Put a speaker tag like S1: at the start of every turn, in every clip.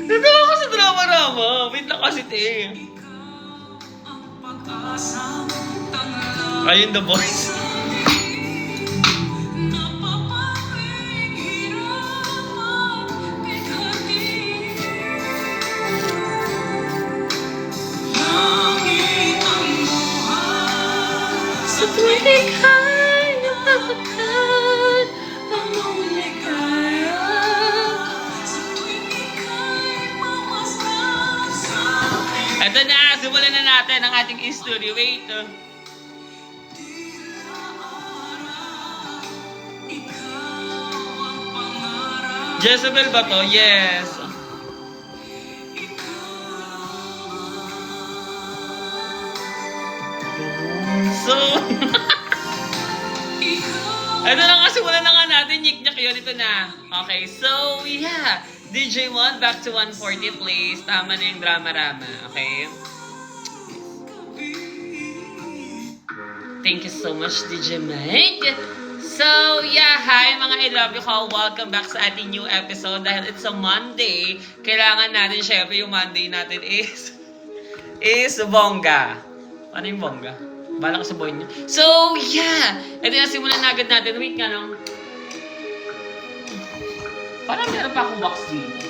S1: Dito ako sa drama-rama. Wait lang kasi, te. Ayun, The Voice. Sa tuwing ika'y napapagod, ang umiligaya. Ito na, simulan na natin ang ating studio. Wait. Jezebel ba to? Yes. So, ano lang kasi wala na nga natin, nyik-nyak yun, ito na. Okay, so yeah, DJ 1, back to 140 please. Tama na yung drama-rama, okay? Thank you so much, DJ Mike. So yeah, hi mga I love you call. Welcome back sa ating new episode. Dahil it's a Monday, kailangan natin, syempre yung Monday natin is bongga. Ano yung bongga? Bala ko sa boy niyo. So, yeah! Ito na, simulan na agad natin. Wait nga, no? Parang meron pa akong box dito.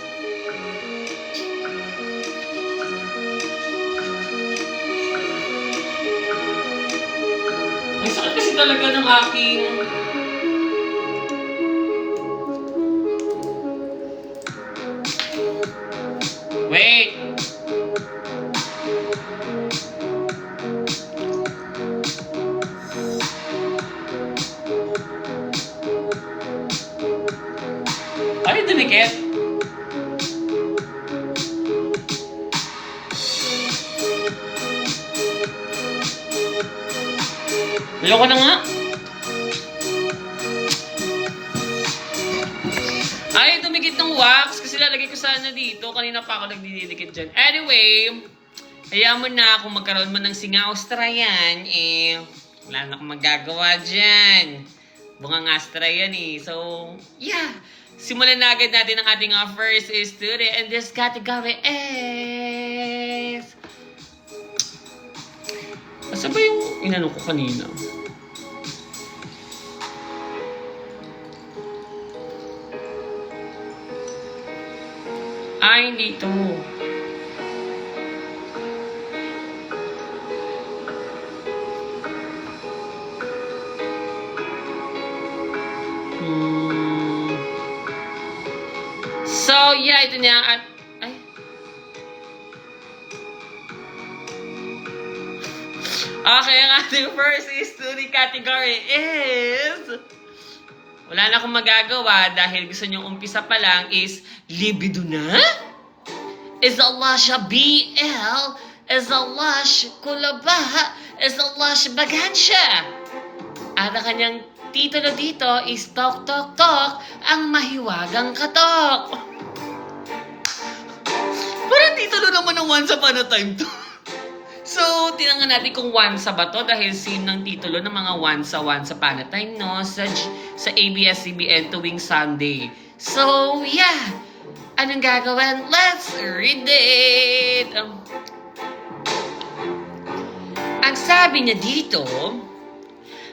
S1: Ang sakit kasi talaga ng aking... Wait! Ay, dumikit. Ayoko na nga. Ay, dumikit ng wax kasi lalagay ko sana dito. Kanina pa ako nagdidikit dyan. Anyway, hayaan mo na kung magkaroon mo ng singa Australian, wala na akong magagawa dyan. Bungang Australian So, yeah. Simulan na agad natin ang ating first study and this category is... Asa ba yung inano ko kanina? Ay, hindi ito. So, yeah, ito niya. Ay. Okay, ang ating first study category is... Wala na akong magagawa dahil gusto nyo umpisa pa lang is libido na? Is Allah siya BL? Is Allah kulaba? Is Allah bagansya? At ang kanyang titulo dito is Tok Tok Tok, ang mahiwagang katok. Parang titulo naman ng Once Upon a Time to. So, tinangan natin kung once ba to dahil same ng titulo ng mga Once Upon a Time, no? Sa ABS-CBN tuwing Sunday. So, yeah. Anong gagawin? Let's read it! Ang sabi niya dito,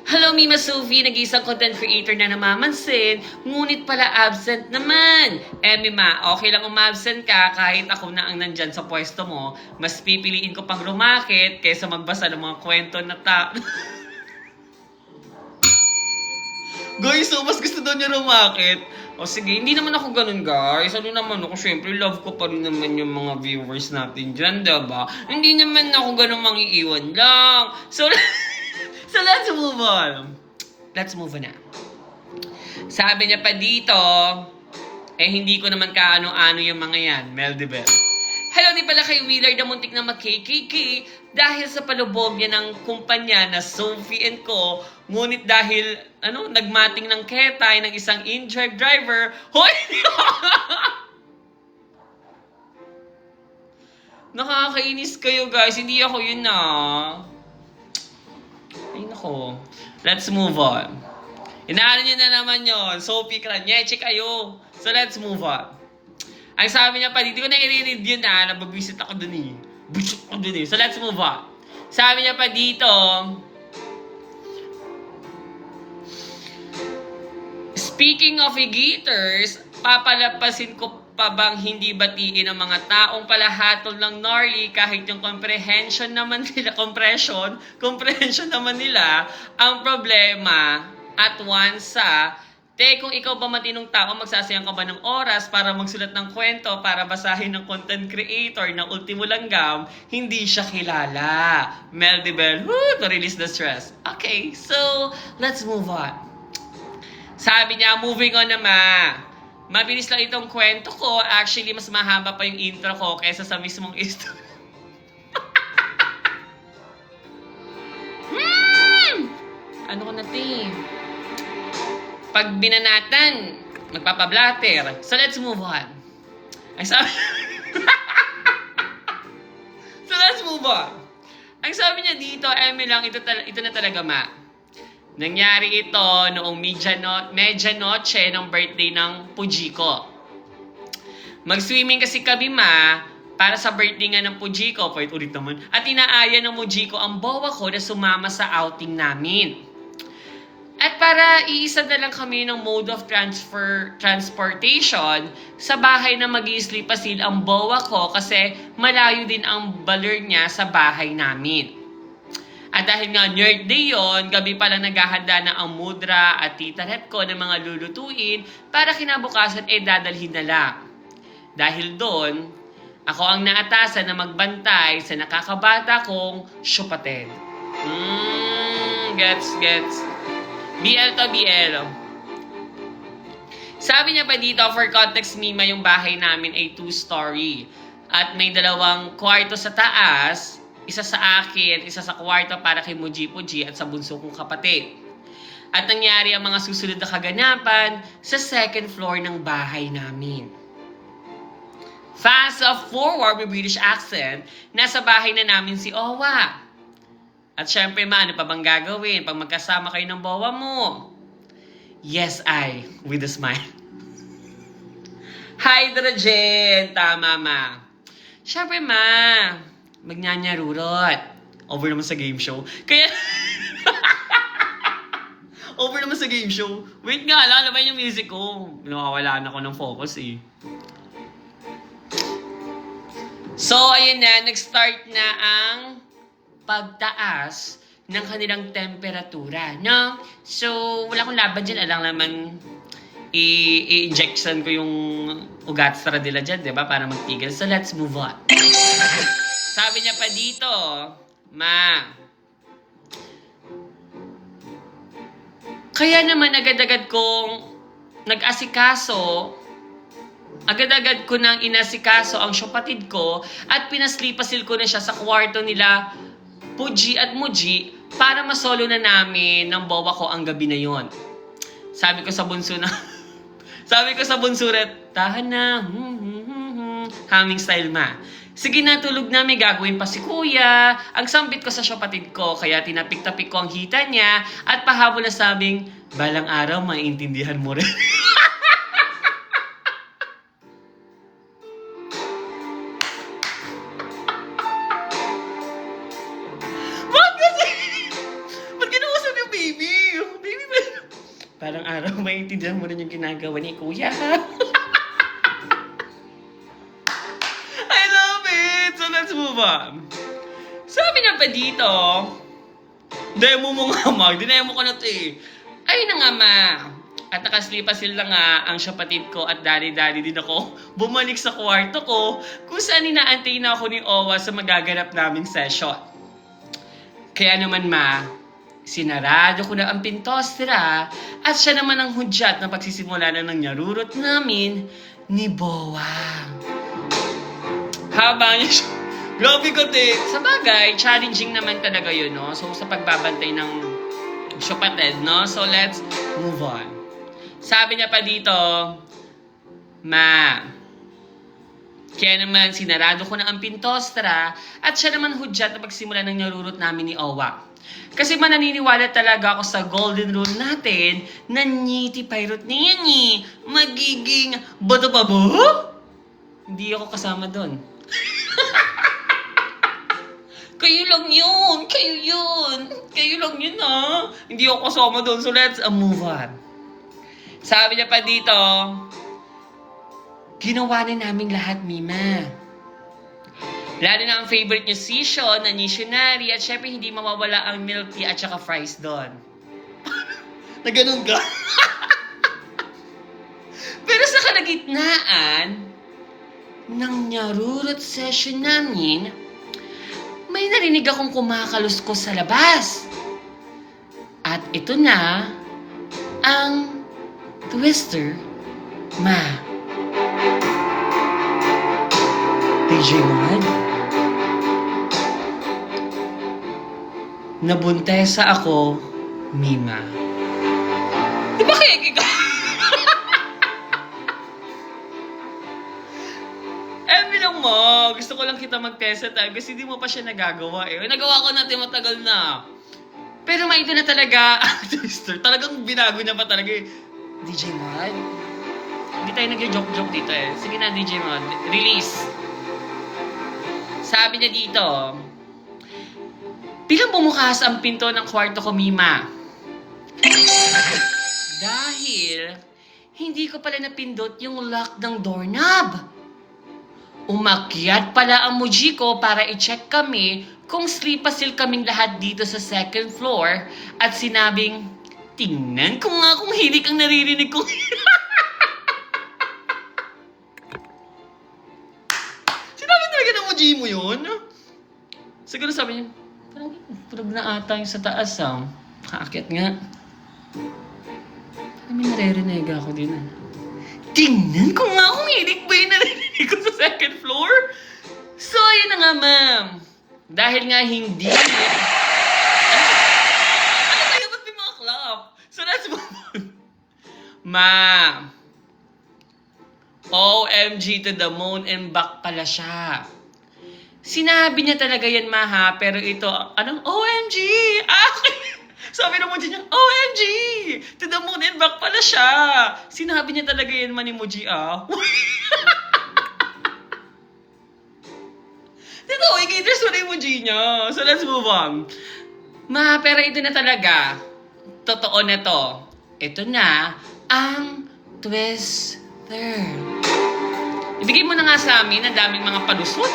S1: hello, Mima Sophie, nag-iisang content creator na namamansin, ngunit pala absent naman. Mima, okay lang umabsent ka kahit ako na ang nandyan sa pwesto mo. Mas pipiliin ko pang rumakit kaysa magbasa ng mga kwento na Guys, so mas gusto daw niya rumakit. O sige, hindi naman ako ganun, guys. Ano naman ako, syempre, love ko pa rin naman yung mga viewers natin dyan, diba? Hindi naman ako ganun mangiiwan lang. So let's move on. Let's move on na. Sabi niya pa dito, hindi ko naman kaano-ano yung mga yan, Meldibel. Hello, di pala kay Wheeler na muntik na mag-KKK dahil sa palubog niya ng kumpanya na Sophie & Co. Ngunit dahil, nagmating ng ketay ng isang in-drive driver, hoy! Nakakainis kayo, guys. Hindi ako yun, Ay, nako. Let's move on. Inaano nyo na naman yon. Sophie Cranyeche kayo. So, let's move on. Ang sabi niya pa, hindi ko na i-read yun nababwisit ako dun eh. Busit ako dun eh. So, let's move on. Sabi niya pa dito, speaking of higaters, papalapasin ko pa bang hindi batiin ang mga taong palahatol ng Norly kahit yung comprehension naman nila, ang problema at once sa, kung ikaw ba matinong tao, magsasayang ka ba ng oras para magsulat ng kwento, para basahin ng content creator na ultimo langgam, hindi siya kilala. Mel Dibel, to release the stress. Okay, so, let's move on. Sabi niya, moving on naman. Mabilis lang itong kwento ko. Actually, mas mahaba pa yung intro ko kaysa sa mismong story. Ano ko na, te? Pag binanatan, magpapablatter. So, let's move on. Ay, sabi... So, let's move on. Ang sabi niya dito, Emil lang, ito na talaga, ma. Nangyari ito noong medianoche ng birthday ng Puji ko. Mag-swimming kasi kami, ma, para sa birthday nga ng Puji ko. Pwede ulit naman. At inaaya ng Puji ko ang bowa ko na sumama sa outing namin. At para iisa na lang kami ng mode of transportation, sa bahay na mag-i-sleepasil ang bowa ko kasi malayo din ang baler niya sa bahay namin. At dahil nga nerd day yun, gabi pa lang naghahanda na ang mudra at tita Ret ko ng mga lulutuin para kinabukasan dadalhin na lang. Dahil doon, ako ang naatasan na magbantay sa nakakabata kong syupatid. Gets. BL to BL. Sabi niya pa dito, for context, Mima, yung bahay namin ay 2-story. At may 2 kwarto sa taas, isa sa akin, isa sa kwarto para kay Muji at sa bunso kong kapatid. At nangyari ang mga susunod na kaganapan sa 2nd floor ng bahay namin. Fast forward with British accent, nasa bahay na namin si Owa. At syempre, ma, ano pa bang gagawin pag magkasama kayo ng bowa mo? Yes, I, with a smile. Hydrogen! Tama, ma. Syempre, ma, magnyanyarurot. Over naman sa game show. Kaya... Over naman sa game show. Wait nga, lalaban yung music ko. Nawawala na ako ng focus eh. So, ayun na. Nag-start na ang pagtaas ng kanilang temperatura. No? So, wala akong laban dyan. Alang naman i-injection ko yung ugat sa radila dyan, diba? Para magtigil. So, let's move on. Sabi niya pa dito, ma, kaya naman agad-agad kong agad-agad ko nang inasikaso ang syupatid ko at pinaslipasil ko na siya sa kwarto nila Puji at Muji para masolo na namin ng bowa ko ang gabi na yon. Sabi ko sa bunso tahan na, humming style, ma. Sige na, tulog na, may gagawin pa si kuya. Ang sambit ko sa syupatid ko, kaya tinapik-tapik ko ang hita niya at pahabol na sabing, balang araw, maiintindihan mo rin. Ba't kinuusap yung baby? Balang araw, maiintindihan mo rin yung ginagawa ni kuya. Let's move on. Sabi na pa dito, demo mo nga, mag. Dinemo ko na ito eh. Ay na nga, ma. At nakaslipasil na nga ang syupatid ko at daddy din ako. Bumalik sa kwarto ko kung saan inaantay na ako ni Owa sa magaganap naming session. Kaya naman, ma, sinarado ko na ang pintostra at siya naman ang hudyat na pagsisimula na ng nyarurot namin ni Bowa. Habang niya grabe ko, te. Sa bagay, challenging naman talaga yun, no? So, sa pagbabantay ng syupatid, no? So, let's move on. Sabi niya pa dito, ma, Kaya naman, sinarado ko na ang pintostra at siya naman hudyat na pagsimula ng nyarurot namin ni Owa. Kasi mananiniwala talaga ako sa golden rule natin na Niti Pirate na yan magiging bato pa ba? Hindi ako kasama doon. Kayo lang yun! Kayo lang yun Hindi ako kasama doon. So let's move on. Sabi niya pa dito, ginawa na namin lahat, Mima. Lalo na ang favorite niyo season na missionary at syempre hindi mawawala ang milk tea at saka fries doon. Na ganun ka? Pero sa kalagitnaan ng nyarurot session namin, may narinig akong kumakaluskos sa labas. At ito na ang Twister Ma. DJ Mod, nabuntesa ako, Mima. Di ba kaya ka? Bilang mo, gusto ko lang kita magtesa tayo kasi hindi mo pa siya nagagawa Nagawa ko natin matagal na. Pero may ito na talaga, Twister, talagang binago niya pa talaga DJ Mod, hindi tayo nag-joke-joke dito Sige na, DJ Mod, release. Sabi niya dito, bilang bumukas ang pinto ng kwarto ko, Mima. Dahil hindi ko pala napindot yung lock ng doorknob. Umakyat pala ang muji ko para i-check kami kung sleepasil kaming lahat dito sa second floor at sinabing, tingnan ko nga kung hilik ang naririnig ko. Sinabi talaga ng muji mo yun? Siguro sabi niya, parang tulog na ata yung sa taas Kaakyat nga. Parang may naririnig ako din Tingnan ko nga kung hilik ba yung naririnig ko sa second floor. So, ayun na nga, ma'am. Dahil nga hindi. Ano tayo? Ba't may mga clap? So, let's move on. Ma'am. OMG to the moon and back pala siya. Sinabi niya talaga yan, ma, ha? Pero ito, anong OMG? Sabi ng Muji niya, OMG! To the moon and back pala siya. Sinabi niya talaga yan, man, ni Muji, Dito, i-caters mo na yung Muji niya. So, let's move on. Ma, pero ito na talaga. Totoo na to. Ito na ang Twister. Ibigay mo na nga sa amin ang daming mga palusot.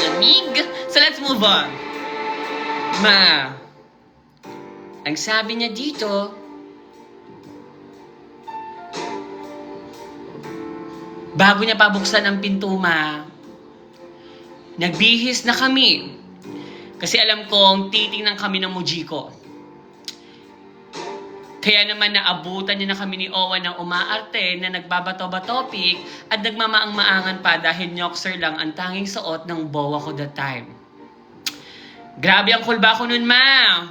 S1: Lamig. So, let's move on. Ma, ang sabi niya dito, bago niya pabuksan ang pinto, ma, nagbihis na kami. Kasi alam kong titingnan kami ng Muji ko. Kaya naman naabutan niya na kami ni Owa ng umaarte na nagbabato-batopik at nagmamaang-maangan pa dahil nyokser lang ang tanging suot ng bowa ko that time. Grabe ang kulba ko nun, ma.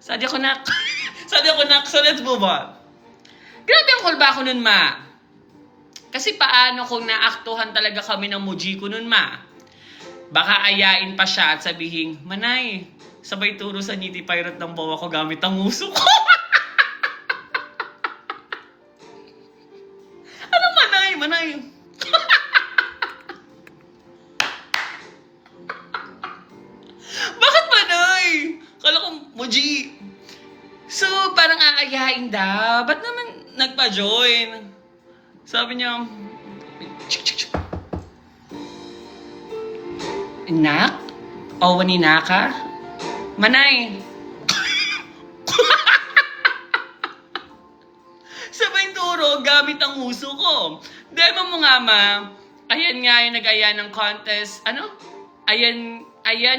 S1: Sadya ko nak. So let's move on. Grabe ang kulba ko nun, ma. Kasi paano kung naaktuhan talaga kami ng Muji ko nun, ma? Baka ayain pa siya at sabihin, Manay, sabay turo sa Niti Pirate ng bowa ko gamit ang uso ko. Ano, Manay? Bakit, Manay? Kala ko, Muji. So, parang aayain daw. Ba't naman nagpa-join? Sabi niya, Nak? Owa ni Naka? Manay. Sabay turo gamit ang uso ko. Demo mo nga, ma. Ayan nga yung nag-aya ng contest. Ano? Ayan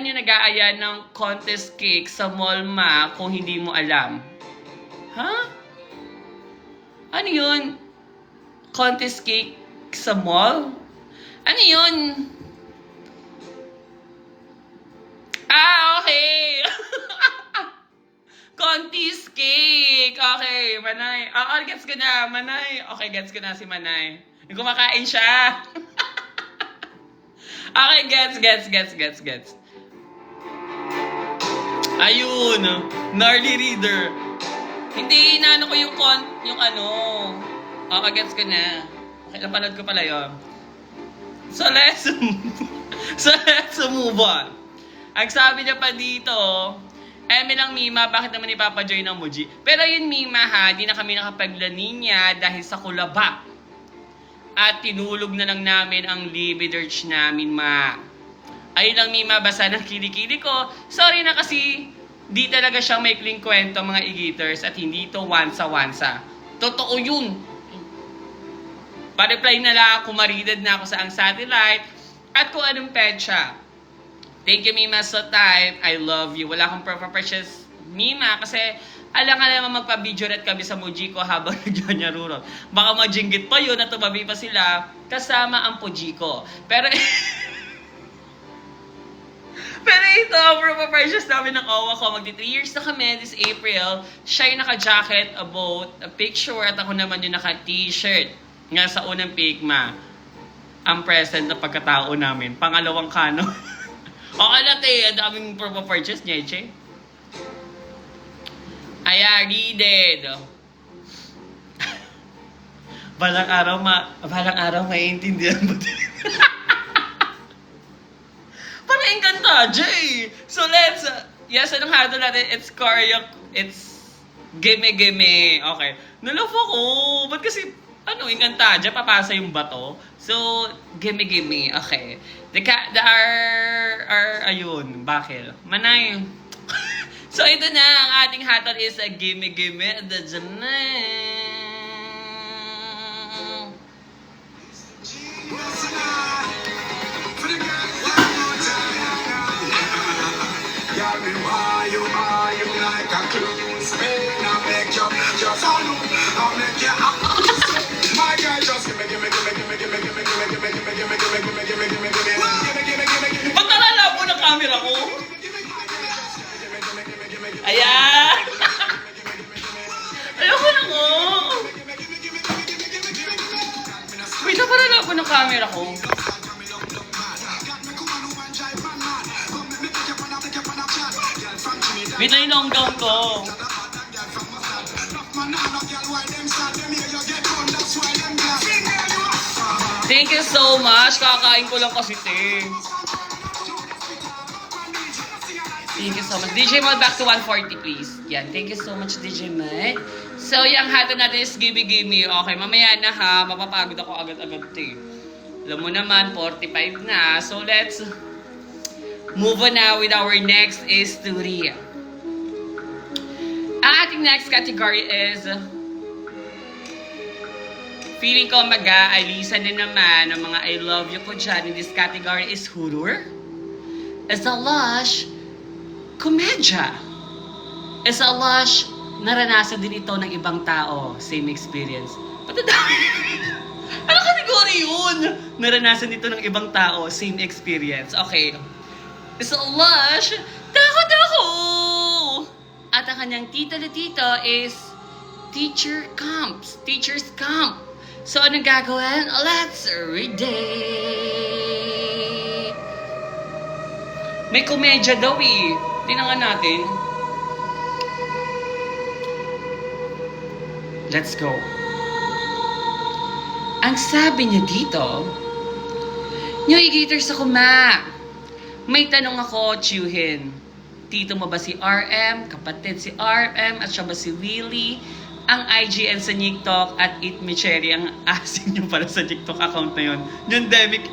S1: yung nag-aaya ng contest cake sa mall, ma, kung hindi mo alam. Ha? Ano yun? Contest cake sa mall? Ano yun? Okay. Contest cake. Okay, Manay. Gets ko na, Manay. Okay, gets ko na si Manay. Yung kumakain siya. Okay, gets. Ayun, gnarly reader. Hindi, inaano ko yung ano. Okay, gets ko na. Okay, napanood ko pala yun. So let's move on. Ang sabi niya pa dito, lang Mima, bakit naman ipapajoy ng Muji? Pero yun Mima ha, di na kami nakapaglaninya dahil sa kulaba. At tinulog na lang namin ang libiderch namin ma. Ayun lang Mima, basta ng kilikili ko. Sorry na kasi di talaga siyang maikling kwento mga igiters at hindi to wansa-wansa. Totoo yun. Pa-reply na lang, kumaridad na ako sa ang satellite at kung anong petsa. Thank you, Mima, sa time. I love you. Wala akong purchase, Mima, kasi alam ka naman magpa-video ret kami sa Muji ko habang nagyanyarurot. Baka majinggit pa yun at tumabi pa sila kasama ang Puji ko. Pero ito, ang purchase namin ng OWA ko. Magdi 3 years na kami this April. Siya yung naka-jacket, a boat, a picture, at ako naman yung naka-t-shirt. Nga sa unang pigma, ang present na pagkatao namin. Pangalawang kano. Okay na ang daming purchase niya, Che. Ayan, read. Balang araw maiintindihan mo din. Parang engkanta, Jay. So let's, anong handle natin? It's Korea, it's gimme. Okay. Nalove ako. Ba't kasi, engkanta, dyan papasa yung bato. So, gimme. Okay. Ayun, bakil. Manay. So, ito na, ang ating hatol is a gimme. The pagkalala po ng camera ko. Ayan. Ayoko na ko. Wait, napalala po ng camera ko. Wait lang yung long gown ko. Thank you so much. Kakain ko lang kasi, te. Thank you so much. DJ Mod, back to 140, please. Yan. Thank you so much, DJ Mod. So, yung hatol natin is gimme. Okay, mamaya na ha. Mapapagod ako agad-agad, te. Alam mo naman, 45 na. So, let's move on now with our next story. Ang ating next category is feeling ko mag-aalisan na naman ng mga I love you ko dyan. In this category is horror, is a lush, komedya, is a lush, naranasan din ito ng ibang tao. Same experience. Ano category yun? Naranasan dito ng ibang tao. Same experience. Okay. Is a lush, takot ako! At ang kanyang tito na tito is teacher's camp. So, anong gagawin? Let's read it. May komedya daw eh. Tingnan natin. Let's go. Ang sabi niya dito, New Egaters ako, ma. May tanong ako, Chuhin. Tito mo ba si RM? Kapatid si RM? At siya ba si Willie? Ang IGN sa TikTok at Eat Me Cherry ang asin nyo para sa TikTok account na yun. Pandemic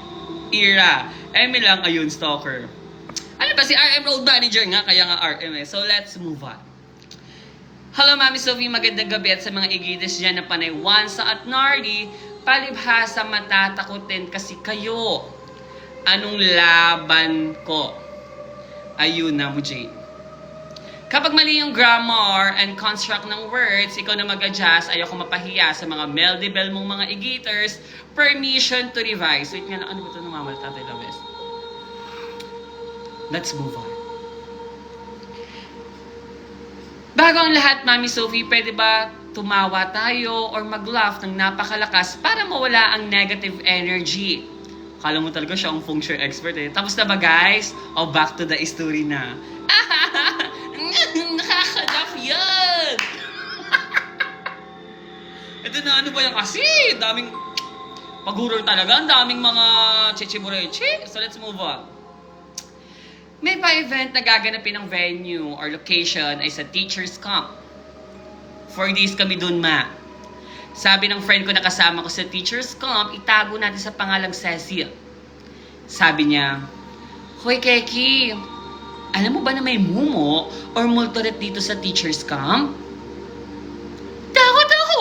S1: era. Eme lang, ayun, stalker. Ano ba, si RM road manager nga, kaya nga RM eh. So, let's move on. Hello, Mami Sophie. Magandang gabi at sa mga igitis dyan na panay Wansa at Nardi. Palibhasa matatakotin kasi kayo. Anong laban ko? Ayun na mo, Jade. Kapag mali yung grammar and construct ng words, ikaw na mag-adjust, ayoko mapahiya sa mga meldibel mong mga igiters, permission to revise. Wait nga lang, ano ba ito namamal, Tatay Lawes? Let's move on. Bago ang lahat, Mami Sophie, pwede ba tumawa tayo or mag-laugh ng napakalakas para mawala ang negative energy. Kala mo talaga siya ang feng shui expert eh. Tapos na ba guys? O back to the story na. Nakakadaf yan! Ito na ano ba yan kasi? Daming pag-horror talaga. Ang daming mga chechiburechi. So let's move on. May pa-event na gaganapin ng venue or location ay sa teacher's camp. 4 days kami dun, ma. Sabi ng friend ko na kasama ko sa teacher's camp, itago natin sa pangalang Cecil. Sabi niya, Hoy Keki, alam mo ba na may mumo or multoret dito sa teacher's camp? Takot ako!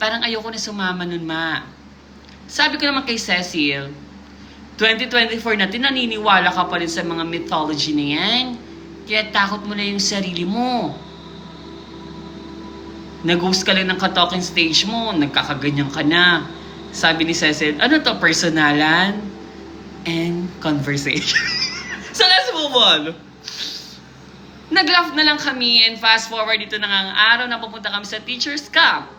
S1: Parang ayoko na sumama nun, ma. Sabi ko naman kay Cecil, 2024 natin, naniniwala ka pa rin sa mga mythology na yan. Kaya takot mo na yung sarili mo. Nag-host ka lang ng ka-talking stage mo, nagkakaganyan ka na. Sabi ni Cecil, ano to, personalan? And conversation. So let's move on. Nag-laugh na lang kami and fast forward dito na ang araw na pupunta kami sa teacher's camp.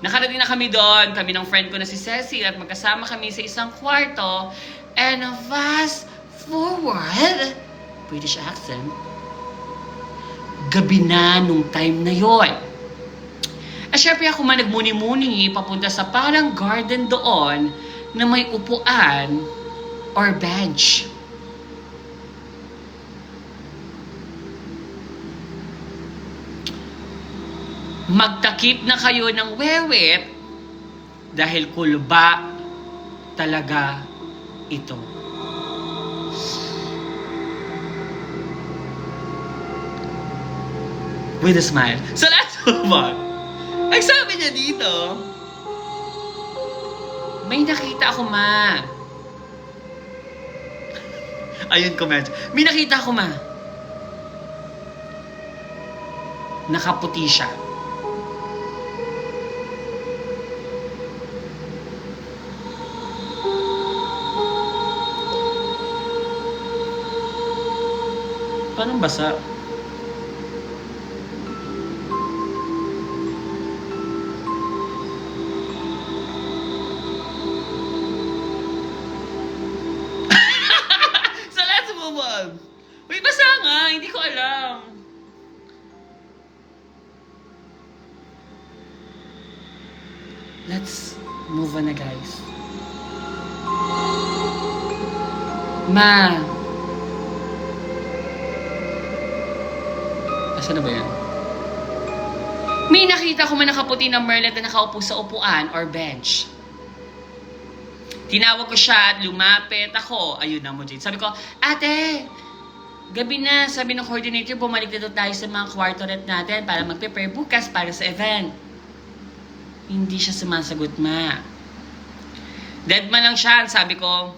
S1: Nakarating na kami doon, kami ng friend ko na si Cecil at magkasama kami sa isang kwarto and fast forward, British accent, gabi na nung time na yon. Syempre ako man nagmuni-muni papunta sa parang garden doon na may upuan or bench. Magtakip na kayo ng wewet dahil kulba talaga ito. With a smile. So let's move on. Ang sabi niya dito, may nakita ako, ma. Ayun, comment. May nakita ako, ma. Nakaputi siya. Paano basa? Uy, basa nga! Hindi ko alam. Let's move on na, guys. Ma! Asa na ba yan? May nakita ko man nakaputi na merlet na nakaupo sa upuan or bench. Tinawag ko siya at lumapit ako. Ayun na mo, Jade. Sabi ko, ate! Gabi na, sabi ng coordinator, bumalik na tayo sa mga kwartoret natin para mag-prepare bukas para sa event. Hindi siya sumasagot, ma. Dead man lang siya, sabi ko,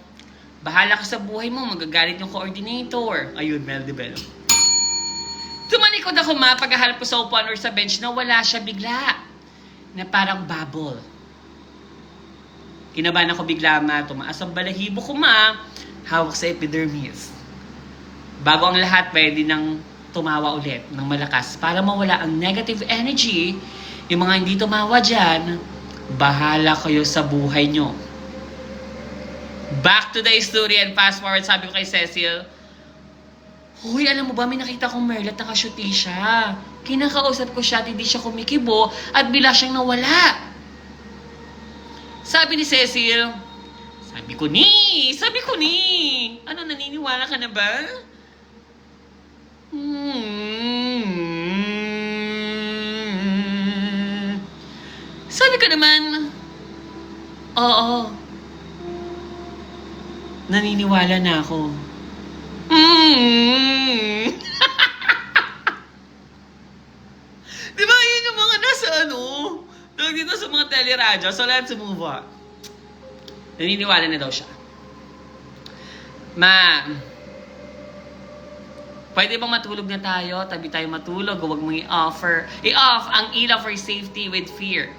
S1: bahala ka sa buhay mo, magagalit yung coordinator. Ayun, Mel de Bello. Tumalikod ako, ma, paghahalap ko sa upuan or sa bench na wala siya bigla. Na parang bubble. Kinabahan ako bigla, ma. Tumaas ang balahibo ko, ma. Hawak sa epidermis. Bago ang lahat, pwede nang tumawa ulit ng malakas para mawala ang negative energy. Yung mga hindi tumawa dyan, bahala kayo sa buhay nyo. Back to the story and fast forward, sabi ko kay Cecil, Hoy, alam mo ba, may nakita kong merlet, nakashuti siya. Kinakausap ko siya at hindi siya kumikibo at bila siyang nawala. Sabi ni Cecil, sabi ko ni, ano, naniniwala ka na ba? Sabi ko naman, oo, naniniwala na ako. Diba yun yung mga nasa tawag dito sa mga teleradyo. So let's move on. Naniniwala na daw siya. Ma, pwede bang matulog na tayo? Tabi tayo matulog. Huwag mong i-off ang ilaw for safety with fear.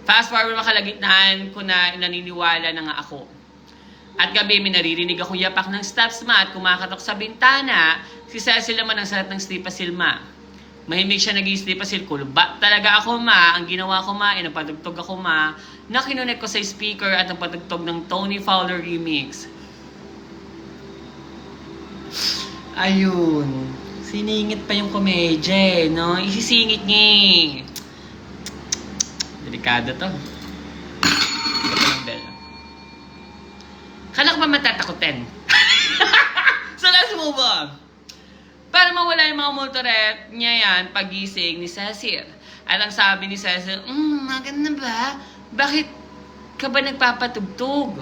S1: Fast forward, makalagitnaan ko na naniniwala na nga ako. At gabi, may naririnig akong yapak ng steps, ma, at kumakatok sa bintana. Si Cecil naman ang sarap ng sleep silma. Mahimik siya nag-i-sleep pa kulba. Talaga ako ma, ang ginawa ko ma, napatugtog ako ma, na kinunik ko sa speaker at napatugtog ng Tony Fowler remix. Ayun. Siningit pa yung komedya, no? Isisingit niya eh. Delikado to. Ito pa ng bell. Kala ko pa matatakotin. So let's move on. Para mawala yung mga multoret niya yan, pagising ni Cecil. At ang sabi ni Cecil, maganda ba? Bakit ka ba nagpapatugtog?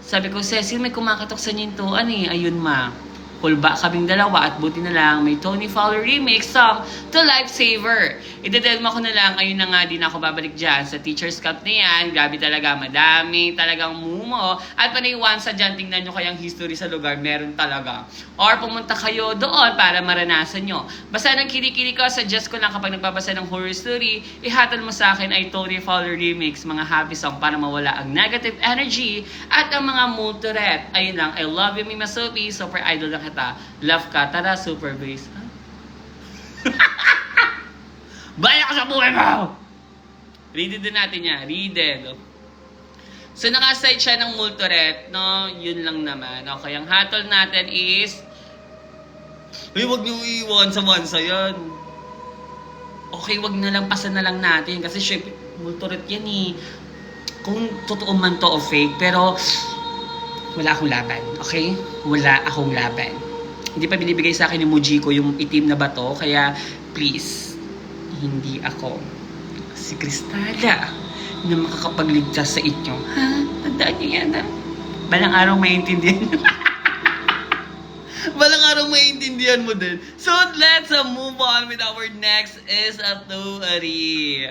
S1: Sabi ko, Cecil, may kumakatok sa nintuan eh. Ayun ma. Kulba kaming dalawa at buti na lang may Tony Fowler remix song to Lifesaver. Idedelma ko na lang, ayun na nga, di na ako babalik dyan sa Teacher's Cup na yan. Grabe talaga, madami talagang mumo. At panaywan sa dyan, tingnan nyo kayang history sa lugar, meron talaga. Or pumunta kayo doon para maranasan nyo. Basta nang kilikili ko, suggest ko lang kapag nagbabasa ng horror story, ihatol mo sa akin ay Tony Fowler remix, mga happy song para mawala ang negative energy at ang mga multoret. Ayun lang, I love you, Mima Sophie, super idol na kita. Love ka, tara, super bass. Baya ka sa buhay mo! Read din natin yan. Read it. So, nakaside siya ng multoret, no? Yun lang naman. Okay, ang hatol natin is huwag niyo iiwan sa mansa yan. Okay, wag na lang, pasan na lang natin. Kasi syempre, multoret yan eh. Kung totoo man to o fake, pero wala akong laban. Okay? Wala akong laban. Hindi pa binibigay sa akin ni Mujiko yung itim na bato, kaya please, hindi ako si Cristala na makakapagligtas sa inyo. Ha? Tandaan niyo yan, ha? Balang araw maintindihan. Balang araw maintindihan mo din. So, let's move on with our next story.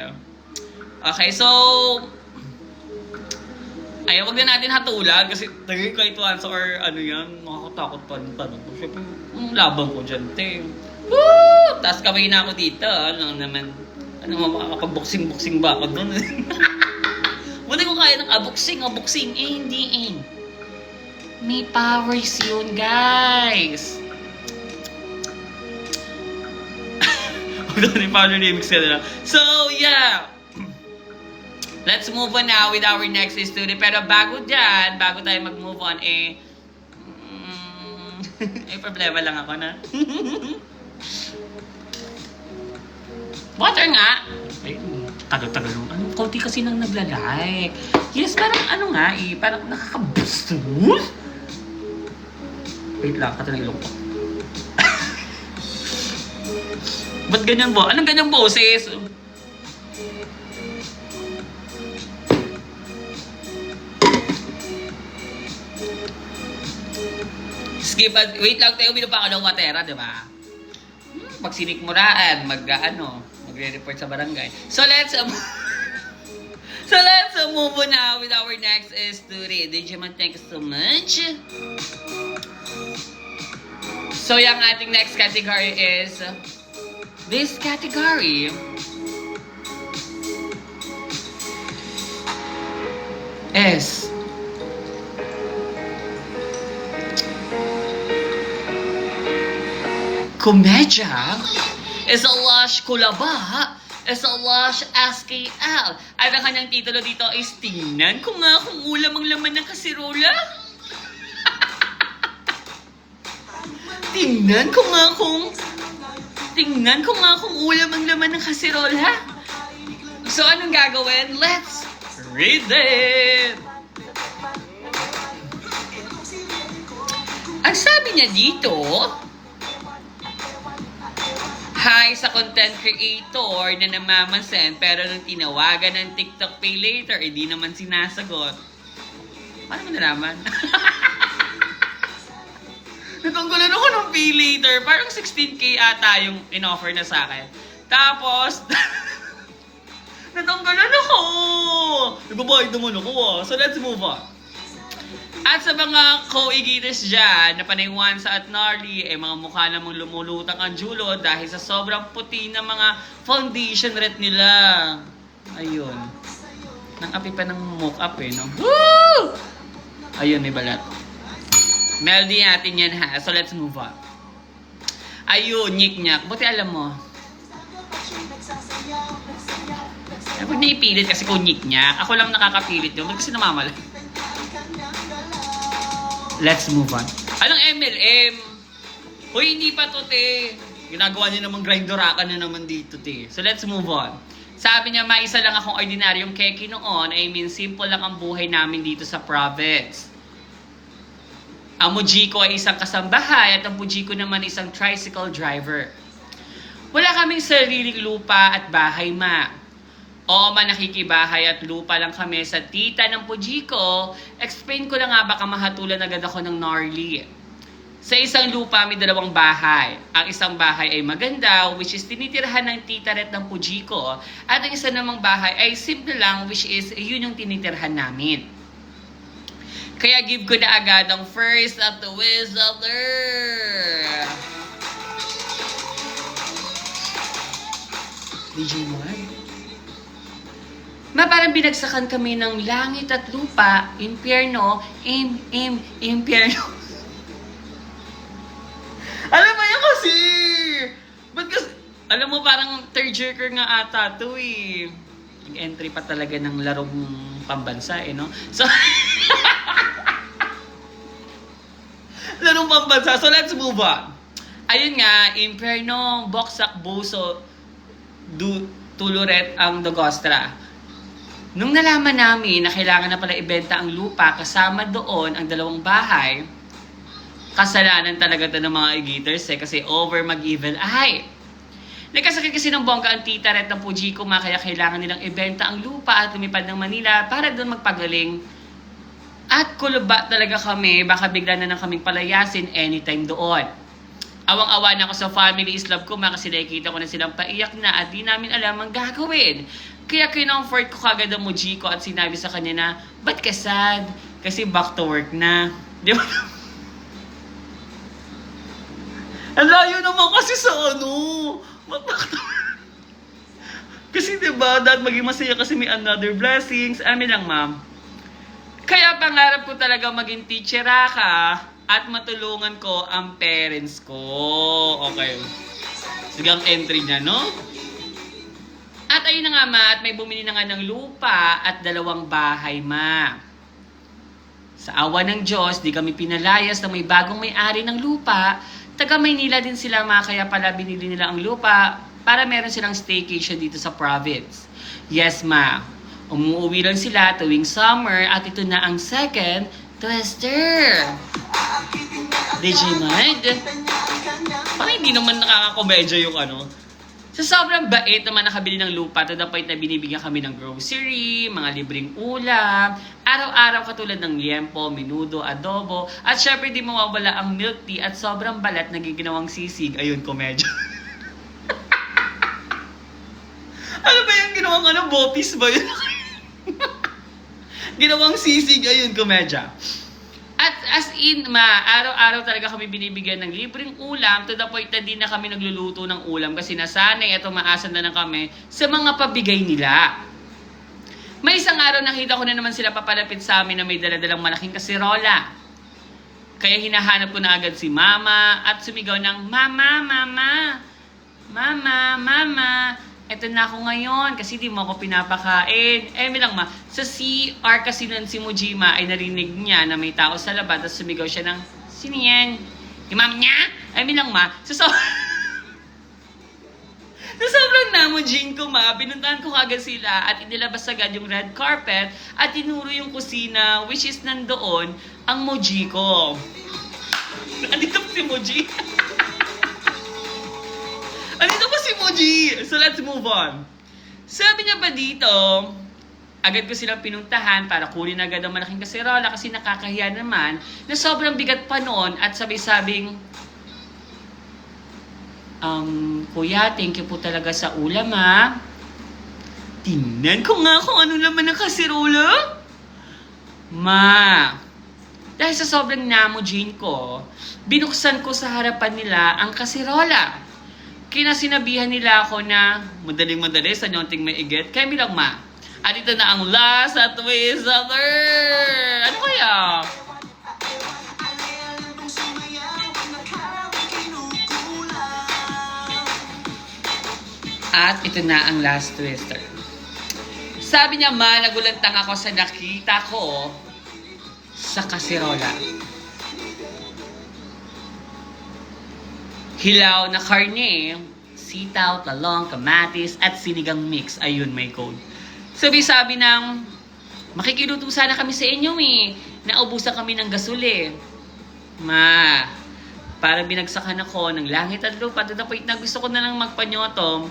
S1: Okay, so ay, wag na natin hatulan kasi tagay kahit once or ano yan, nakakatakot pa ng tanong ko. Siyempre, laban ko dyan, te. Woo! Tapos kamay na ako dito. Ano naman, makakapag-boxing ba ako doon? Buti ko kaya ng boxing, hindi eh. May powers yun, guys. May power remix ka na. So, yeah. Let's move on now with our next story. Pero bago dyan, bago tayo mag-move on, problema lang ako na. Water nga! Ay, tagal-tagal nung ano. Konti kasi nang nagla-like. Yes, parang ano nga parang nakaka-boost. Wait lang, kata ng ilong ko. Ba't ganyan bo? Anong ganyan boses? Skip at wait lang tayo, binupa ka ng watera, di ba? Pag sinikmuraan, magre-report sa barangay. So let's move on now with our next story. Digimon, thank you so much. So yung ating next category is this category is komedya is a lush kulaba is a lush SKL. At ang kanyang titulo dito is tingnan ko nga kung ulam ang laman ng kasirola. Tingnan ko nga kung ulam ang laman ng kasirola. So anong gagawin? Let's read it! Ang sabi niya dito, hi sa content creator na namamansin pero nung tinawagan ng TikTok Pay Later, di naman sinasagot. Paano mo nalaman? Natanggalan ako ng Pay Later. Parang 16K ata yung in-offer na sa akin. Tapos, natanggalan ako! Nagbabayad naman ako. So let's move on. At sa mga co-egaters dyan, na panaywan sa Atnarly, mga mukha namang lumulutang ang julo dahil sa sobrang puti na mga foundation red nila. Ayun. Nang api pa ng mock-up no? Woo! Ayun, may balat. Melody natin yan ha. So let's move on. Ayun, nyik-nyak. Buti alam mo. Huwag na ipilit kasi kunyik niya. Ako lang nakakapilit yun. Ba't kasi namamala? Let's move on. Anong MLM? Hoy, hindi pa to, te. Ginagawa niya namang grindorakan na naman dito, te. So, let's move on. Sabi niya, maisa lang akong ordinaryong keki noon. I mean, simple lang ang buhay namin dito sa province. Ang Mujiko ay isang kasambahay at ang Pujiko naman isang tricycle driver. Wala kaming sariling lupa at bahay, ma. Oo, ma, nakikibahay at lupa lang kami sa tita ng Pujiko. Explain ko lang nga, baka mahatulan agad ako ng gnarly. Sa isang lupa may 2 bahay. Ang isang bahay ay maganda, which is tinitirhan ng tita ret ng Pujiko. At ang isa namang bahay ay simple lang, which is yun yung tinitirhan namin. Kaya give ko na agad ang first at the wizarder. DJ Mark? Ma, parang binagsakan kami ng langit at lupa, impyerno, impyerno. Alam mo yan kasi! Ba't kasi, alam mo parang third year nga ata to eh. Nag-entry pa talaga ng larong pambansa eh, no? So, larong pambansa. So, let's move on. Ayun nga, impyerno, boksak, buso, tuluret ang dogostra. Nung nalaman namin na kailangan na pala ibenta ang lupa kasama doon ang 2 bahay, kasalanan talaga ito ng mga igiters eh, kasi over mag-evil eye. Nagkasakit kasi ng bongga ang tita ret ng Pujiko, kaya kailangan nilang ibenta ang lupa at lumipad ng Manila para doon magpagaling. At kuluba talaga kami, baka bigla na lang kaming palayasin anytime doon. Awang-awa na ako sa family is love ko, kasi nakikita ko na silang paiyak na at di namin alam ang gagawin. Kaya kinomfort ko kagad ang Mujiko at sinabi sa kanya na, ba't ka sad? Kasi back to work na. Di ba? Ang layo naman kasi sa ano. Back to work. Kasi diba, dahil maging masaya kasi may another blessings. Amin lang, ma'am. Kaya pangarap ko talaga maging teacher ka at matulungan ko ang parents ko. Okay. Sige ang entry niya, no? At ayun na nga, ma, at may bumili na nga ng lupa at 2 bahay, ma. Sa awa ng Diyos, di kami pinalayas na may bagong may-ari ng lupa. Taga Maynila din sila, ma, kaya pala binili nila ang lupa para meron silang staycation dito sa province. Yes, ma. Umuwi lang sila tuwing summer at ito na ang second twister. DJ Mind? Parang hindi naman nakakakomedya yung ano. Sa sobrang bait naman nakabili ng lupa, to the point na binibigyan kami ng grocery, mga libreng ulam, araw-araw katulad ng liempo, menudo, adobo, at syempre di mawawala ang milk tea at sobrang balat na giginawang sisig. Ayun, komedya. Ano ba yung ginawang ano? Botis ba yun? Ginawang sisig, ayun, komedya. At as in, ma, araw-araw talaga kami binibigyan ng libreng ulam to the point na di na kami nagluluto ng ulam kasi nasanay at umaasan na kami sa mga pabigay nila. May isang araw nakita ko na naman sila papalapit sa amin na may daladalang malaking kasirola. Kaya hinahanap ko na agad si mama at sumigaw ng, Mama, mama, mama, mama. Eto na ako ngayon kasi di mo ako pinapakain. Lang ma, sa CR kasi nun si Mujima ay narinig niya na may tao sa labas at sumigaw siya ng, sino yan? Yung mama niya? Lang ma, sa sobrang namujin ko, ma, pinuntahan ko kagad sila at inilabas agad yung red carpet at tinuro yung kusina, which is nandoon ang Mujiko. Andito si Muji. Andito pa si Muji. So let's move on. Sabi niya pa dito, agad ko silang pinuntahan para kunin agad ang malaking kaserola kasi nakakahiya naman na sobrang bigat pa noon at sabi-sabing, Kuya, thank you po talaga sa ulam, ha. Tingnan ko nga kung ano naman ang kaserola. Ma, dahil sa sobrang namujin ko, binuksan ko sa harapan nila ang kaserola. Kinasinabihan nila ako na madaling-madali sa nyonting may igit. Kaya bilang ma. At ito na ang last at wizarder. Ano kaya? At ito na ang last twister. Sabi niya, ma, nagulantang ako sa nakita ko sa kasirola. Hilaw na karne, sitaw, talong, kamatis, at sinigang mix. Ayun, may code. Sabi ng, makikiluto sana kami sa inyo eh. Naubusan kami ng gasol. Ma, parang binagsakan ako ng langit at lupa. To the point na gusto ko na lang magpanyotom.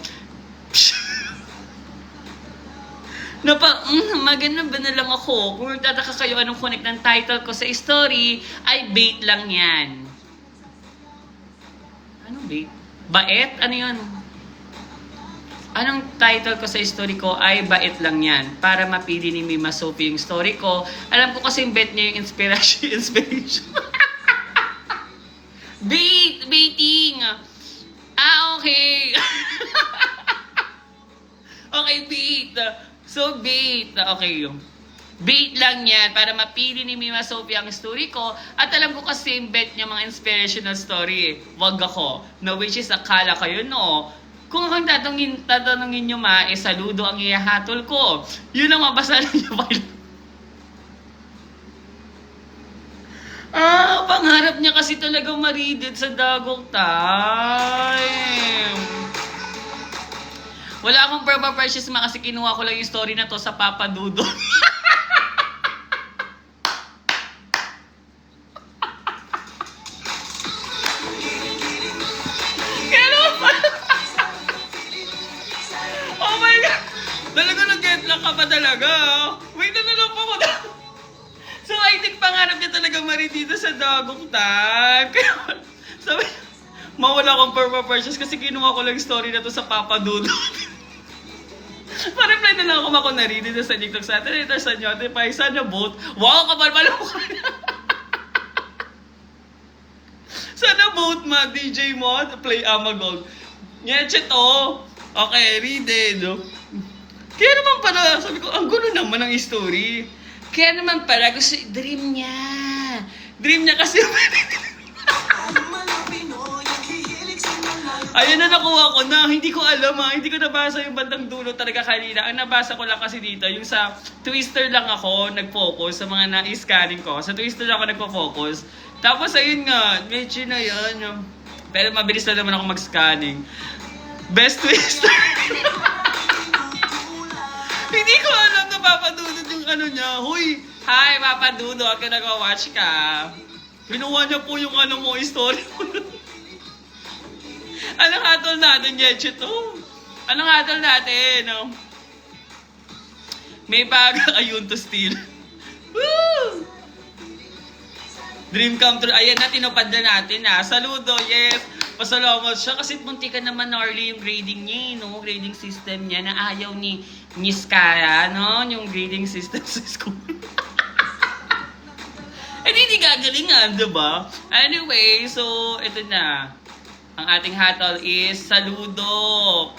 S1: Maganda ba na lang ako? Kung nagtataka kayo anong connect ng title ko sa story, ay bait lang yan. Anong bait? Bait? Ano yun? Anong title ko sa story ko ay bait lang yan. Para mapili ni Mima Sophie yung story ko. Alam ko kasi yung bet niya yung inspiration. Baiting! Okay. Okay, bait. So, bait. Okay. Bait lang yan para mapili ni Mima Sophie ang story ko. At alam ko kasi yung bet niya mga inspirational story. Wag ako. No, which is akala kayo, no? Kung akong tatanungin nyo, ma, saludo ang ihahatol ko. Yun ang mabasa niyo. Pangarap niya kasi talaga maridid sa dagok time. Wala akong Purple Precious ma kasi kinuha ko lang yung story na to sa Papa Dudo. Oh my God! Talaga nag-get lang ka pa talaga. Wait na lang po ko. So I think pangarap niya talaga maridid sa dagok time. Kaya sabi, mawala akong Purple Precious kasi kinuha ko lang yung story na to sa Papa Dudo. Pa-reply na lang ako narinig na sa TikTok sa atin. Ito sa Notify. Sana vote. Wow, kapal-palo ko na. Sana vote ma, DJ Mod. Play Amagog. Nyeche to. Okay, read it. Kaya naman pala, sabi ko, ang gulo naman ang story. Kaya naman pala, gusto, dream niya. Dream niya kasi. Ayun na nakuha ko na. Hindi ko alam Hindi ko nabasa yung bandang dulo talaga kanina. Ang nabasa ko lang kasi dito, yung sa Twister lang ako nag-focus sa mga na-scanning ko. Sa Twister lang ako nagpo-focus. Tapos ayun nga, medyo na yan. Pero mabilis na naman ako mag-scanning. Best Twister. Hindi ko alam na papadudod yung ano niya. Huy! Hi, papadudod. Huwag ka nag-watch ka. Pinuha niya po yung ano mo, story mo. Anong hatol natin, Yeche, to? Anong hatol natin, no? May bag, ayun to steal. Woo! Dream come true. Ayan na, tinupad na natin, Saludo, yes. Pasalamat siya kasi muntikan naman early yung grading niya, no? Grading system niya na ayaw ni Miss Kara, no? Yung grading system sa school. Hindi gagalingan, diba? Anyway, so, ito na. Ang ating hatol is saludo.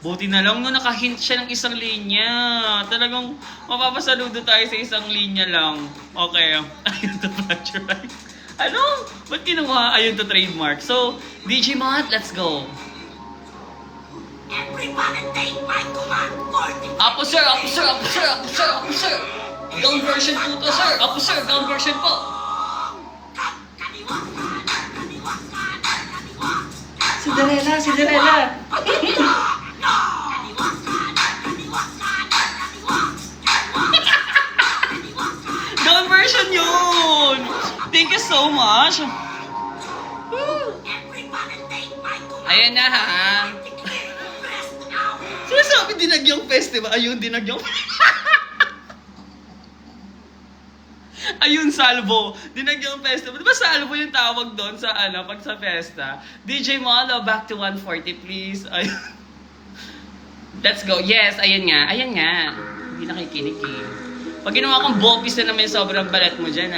S1: Buti na lang no, nakahint siya ng isang linya. Talagang mapapasaludo tayo sa isang linya lang. Okay. Ayun to plagiarize. Ano? Ba't kinuha? Ayun to trademark. So, DJ Mod, let's go.
S2: Everybody take my command.
S1: Apo sir, apo sir, apo sir, apo sir, apo sir. Down version po to sir. Apo sir, down version po. Cinderella, Cinderella. Down version yun. Thank you so much. Ayan na Sinasabi Dinagyong Festival. Ayun, Dinagyong Ayun, Salvo. Dinagyong Festival. Diba Salvo yung tawag doon sa pag sa festa? DJ Molo, back to 140 please. Ayun. Let's go. Yes, ayun nga. Ayun nga. Hindi nakikinig Pag ginawa kong bopis na naman sobrang balat mo dyan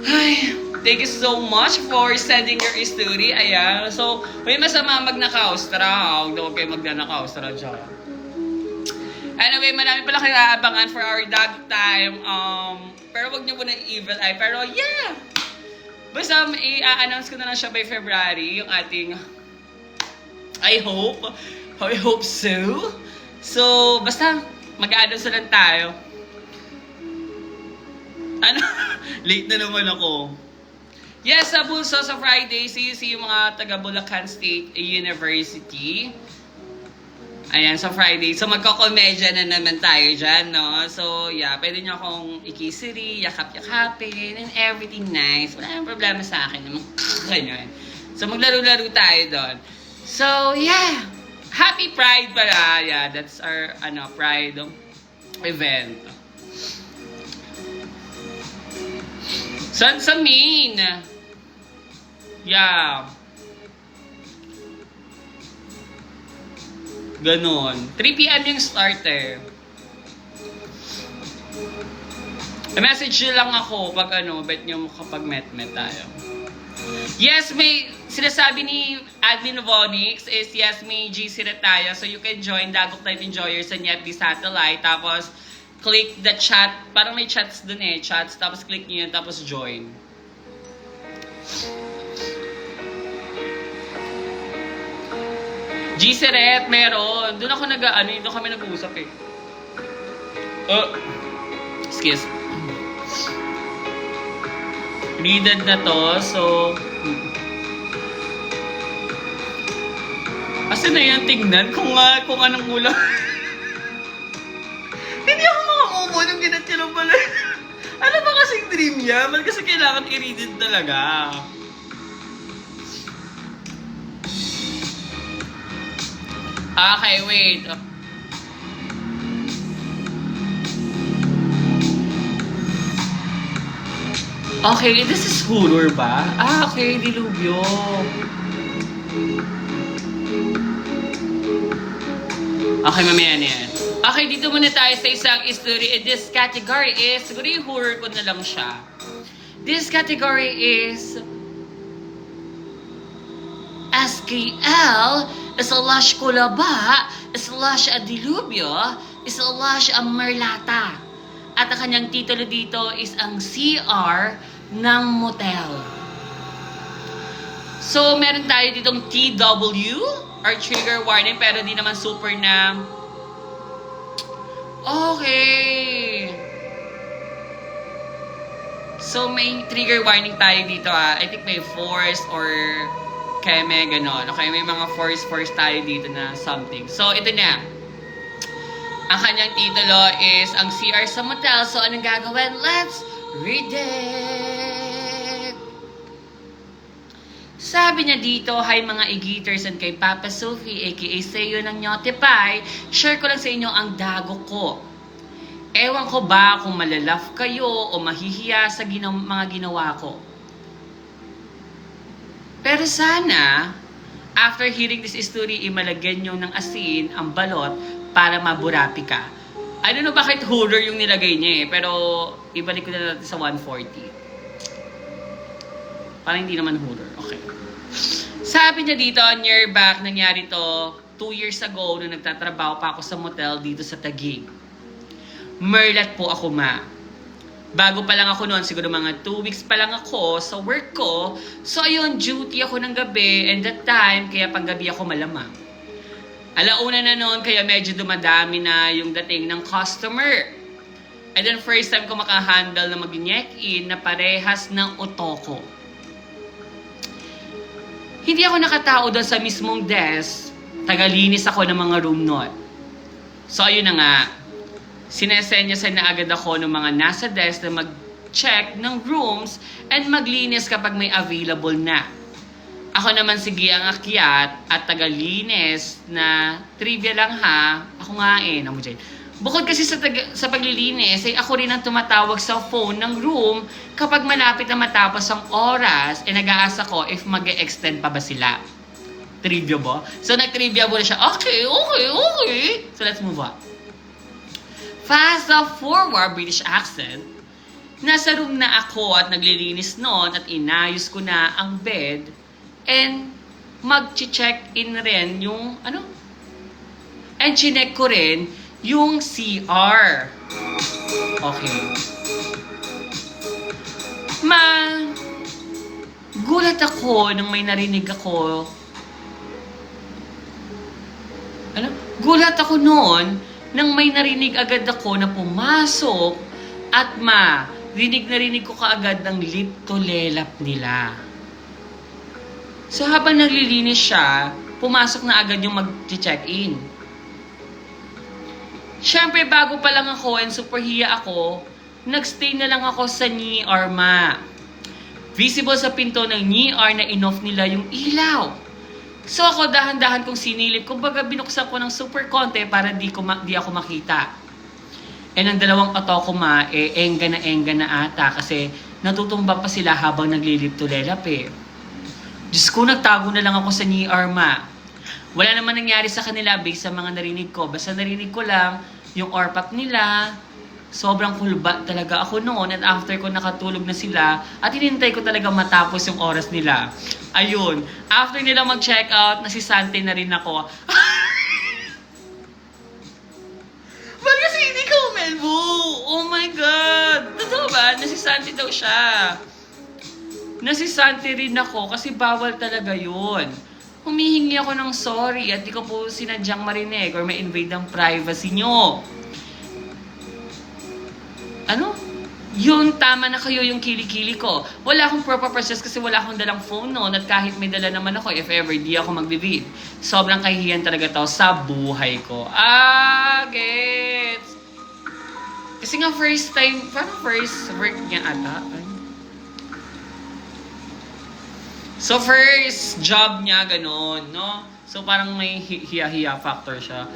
S1: Ay, thank you so much for sending your story. Ayan. So, may masama magnakaustra. Huwag daw kayo magnanakaustra dyan. Anyway, marami pala kayo aabangan for our dog time. Pero wag niyo muna evil eye. Pero yeah! Basta i-announce ko na lang siya by February. Yung ating I hope so. So, basta, mag-aadasa lang tayo. Ano? Late na naman ako. Yes, sa Bulso sa Friday, see yung mga taga Bulacan State University. Ayan, sa Friday. So, magkakomedya na naman tayo dyan, no? So, yeah, pwede nyo akong ikisiri, yakap-yakapin, and everything nice. Wala nang problema sa akin. Ganyan. So, maglaro-laro tayo doon. So, yeah. Happy Pride pala. Yeah, that's our, Pride event. Saan sa Maine? Yeah. Ganon. 3 p.m. yung starter. I-message nyo lang ako pag bet nyo kapag met tayo. Yes, may sinasabi ni Admin Vonix is yes, may GC na tayo. So you can join Dagok Life Enjoyers sa NetD Satellite. Tapos, click the chat. Parang may chats dun chats. Tapos click nyo yun, tapos join. GC Rep, meron. Doon ako doon kami nag-uusap Excuse. Needed na to, so... Asa na yan, tingnan kung anong ulam. Hindi ako makamubo nung ginatilo pala. Ano ba kasing dream niya? Man kasi kailangan i-read it talaga. Okay, wait. Okay, this is Hulur ba? Okay, Dilubyo. Okay, mamaya na yan. Okay, dito muna tayo sa isang story. This category is, siguro yung horror ko na lang siya. This category is SKL slash Kulaba slash Dilubyo slash Merlata. At ang kanyang titulo dito is ang CR ng motel. So, meron tayo ditong TW or trigger warning pero di naman super na okay. So, may trigger warning tayo dito I think may force or keme, gano'n. Okay, may mga force tayo dito na something. So, ito na. Ang kanyang titulo is ang CR sa motel. So, anong gagawin? Let's read it! Sabi niya dito, hi mga e-geaters and kay Papa Sophie, aka Seo ng Nyotipay, share ko lang sa inyo ang dago ko. Ewan ko ba kung malalaf kayo o mahihiya sa mga ginawa ko. Pero sana, after hearing this story, imalagyan nyo ng asin ang balot para maburapi ka. I don't know bakit horror yung nilagay niya pero ibalik ko na natin sa 140. Parang hindi naman horror. Okay. Sabi niya dito, near back, nangyari to 2 years ago nung nagtatrabaho pa ako sa motel dito sa Taguig. Merlat po ako, ma. Bago pa lang ako noon, siguro mga 2 weeks pa lang ako sa work ko. So ayun, duty ako ng gabi and that time, kaya panggabi ako malamang. Alauna na noon, kaya medyo dumadami na yung dating ng customer. And then first time ko makahandle na mag-check-in na parehas ng otoko. Hindi ako nakatao doon sa mismong desk. Tagalinis ako ng mga room noon. So ayun na nga. Sinesenyasan na agad ako ng mga nasa desk na mag-check ng rooms and maglinis kapag may available na. Ako naman sige ang akyat at tagalinis na trivia lang ha. Ako nga namu dyan. Bukod kasi sa paglilinis, ay ako rin ang tumatawag sa phone ng room kapag malapit na matapos ang oras, nag-aasa ko if mag-extend pa ba sila. Trivia ba? So nag-trivia muna siya, okay. So let's move on. Fast forward, British accent. Nasa room na ako at naglilinis noon at inayos ko na ang bed and mag-check in rin yung and chinek ko rin yung CR. Okay. Gulat ako nung may narinig ako. Nagulat ako noon nang may narinig agad ako na pumasok at rinig na rinig ko kaagad ng lip to lelap nila. So habang naglilinis siya, pumasok na agad yung mag-check-in. Siyempre, bago pa lang ako and super hiya ako, nagstay na lang ako sa Ni Arma. Visible sa pinto ng Ni Ar na in-off nila yung ilaw. So ako dahan-dahan kong sinilip, kumbaga binuksan ko ng super konti para di ako makita. And ang dalawang kato ko engga na ata kasi natutumba pa sila habang naglilip to lelap eh. Diyos ko, nagtago na lang ako sa Ni Arma. Wala naman nangyari sa kanila based sa mga narinig ko. Basta narinig ko lang yung orpak nila. Sobrang kulba talaga ako noon and after ko nakatulog na sila at hinintay ko talaga matapos yung oras nila. Ayun, after nila mag-check out, nasisante na rin ako. Ba't kasi hindi ka umelbo? Oh my God! Totoo ba? Nasisante daw siya. Nasisante rin ako kasi bawal talaga yun. Humihingi ako ng sorry at di ko po sinadyang marinig or ma-invade ang privacy nyo. Ano? Yun, tama na kayo yung kilikili ko. Wala akong proper process kasi wala akong dalang phone noon at kahit may dala naman ako, if ever, di ako magbivid. Sobrang kahihiyan talaga to sa buhay ko. Gets! Kasi nga first time, parang first work niya ata. So first job niya, ganun, no? So parang may hiya-hiya factor siya.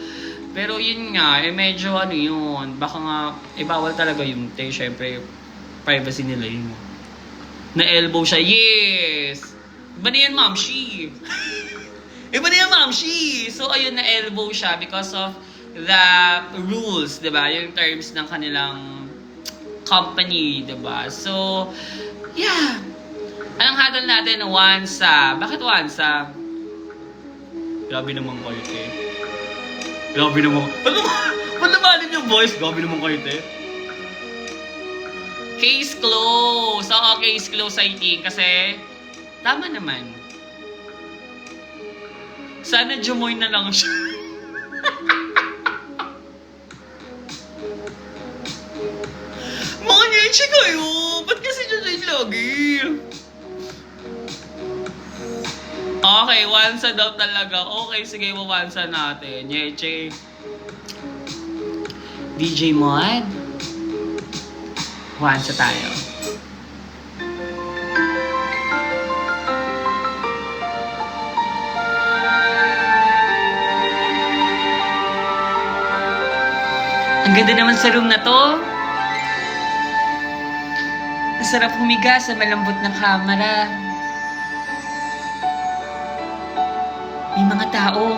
S1: Pero yun nga, medyo yun, baka nga, bawal talaga yun, syempre, privacy nila yun. Na-elbow siya, yes! Iba na yan, ma'am, she! Iba na yan, ma'am, she! So, ayun, na-elbow siya because of the rules, diba? Yung terms ng kanilang company, diba? So, yeah. Anong hadol natin? Wansa. Bakit Wansa? Grabe naman kayo, Grabe naman. Ba't naman yung voice? Grabe naman kayo, Case close. Oo, case close, I think. Kasi, tama naman. Sana jumoy na lang siya. Mga nyeche kayo. Ba't kasi jumoy lagi? Okay, wansa daw talaga. Okay, sige, wawansa natin. Yeche. DJ Mod. Wansa tayo. Ang ganda naman sa room na to. Masarap humiga sa malambot ng kamera. May mga tao.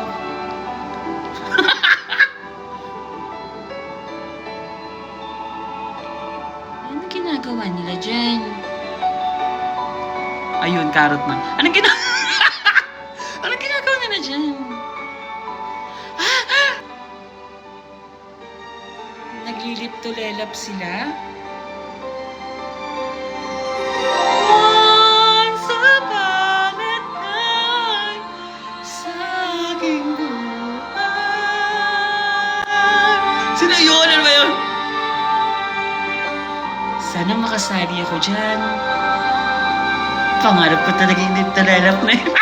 S1: Ano ginagawa nila dyan? Ayun, carrot man. Anong ginagawa nila dyan? Naglilip to lelap sila? Sino yun? Ano ba yun? Sana makasali ako dyan. Pangarap ko talaga yung nagtalalap na yun.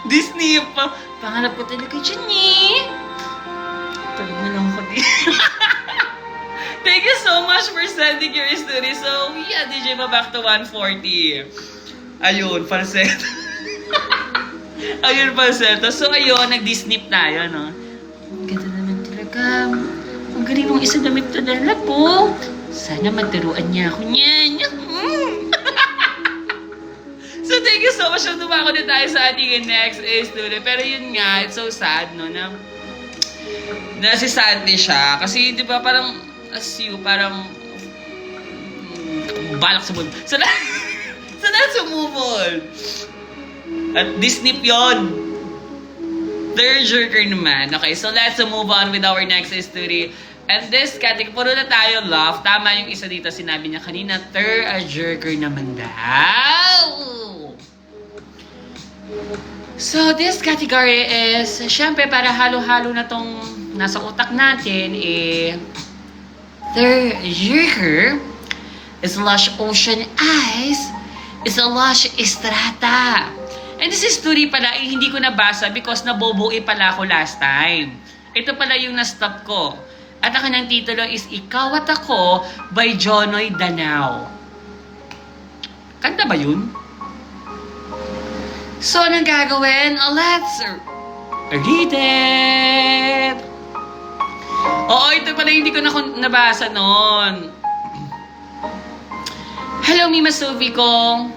S1: Disney pa. Pangarap ko talaga dyan eh. Tulog na lang ako dito. Thank you so much for sending your story. So, yeah, DJ ba back to 140. Ayun, falsetto. Ayun, falsetto. So, ayun, nag-disnip tayo, no? Ang ganda naman talaga. Ang galing mong isa damit to dala po. Sana magturuan niya ako niyan. So, thank you so much. So, dumako na tayo sa ating next story. Pero yun nga, it's so sad, no? Na si Sandy siya. Kasi, di ba, parang, as you, parang, balak sa mundo. So, let's move on. At Disney yun. Third jerker naman. Okay, so let's move on with our next story. And this category, puro na tayo love. Tama yung isa dito, sinabi niya kanina, third jerker naman daw.
S3: So, this category is, syempre, para halo-halo na tong nasa utak natin, their year is Lush Ocean Eyes is a Lush Estrata. And this is story pala, hindi ko nabasa because naboboe pala ako last time. Ito pala yung na-stop ko. At ang kanyang titulo is Ikaw at Ako by Jonoy Danao. Kanta ba yun? So, anong gagawin? Let's read it! Oo, ito pala hindi ko nabasa noon. Hello, Mima Sophie ko.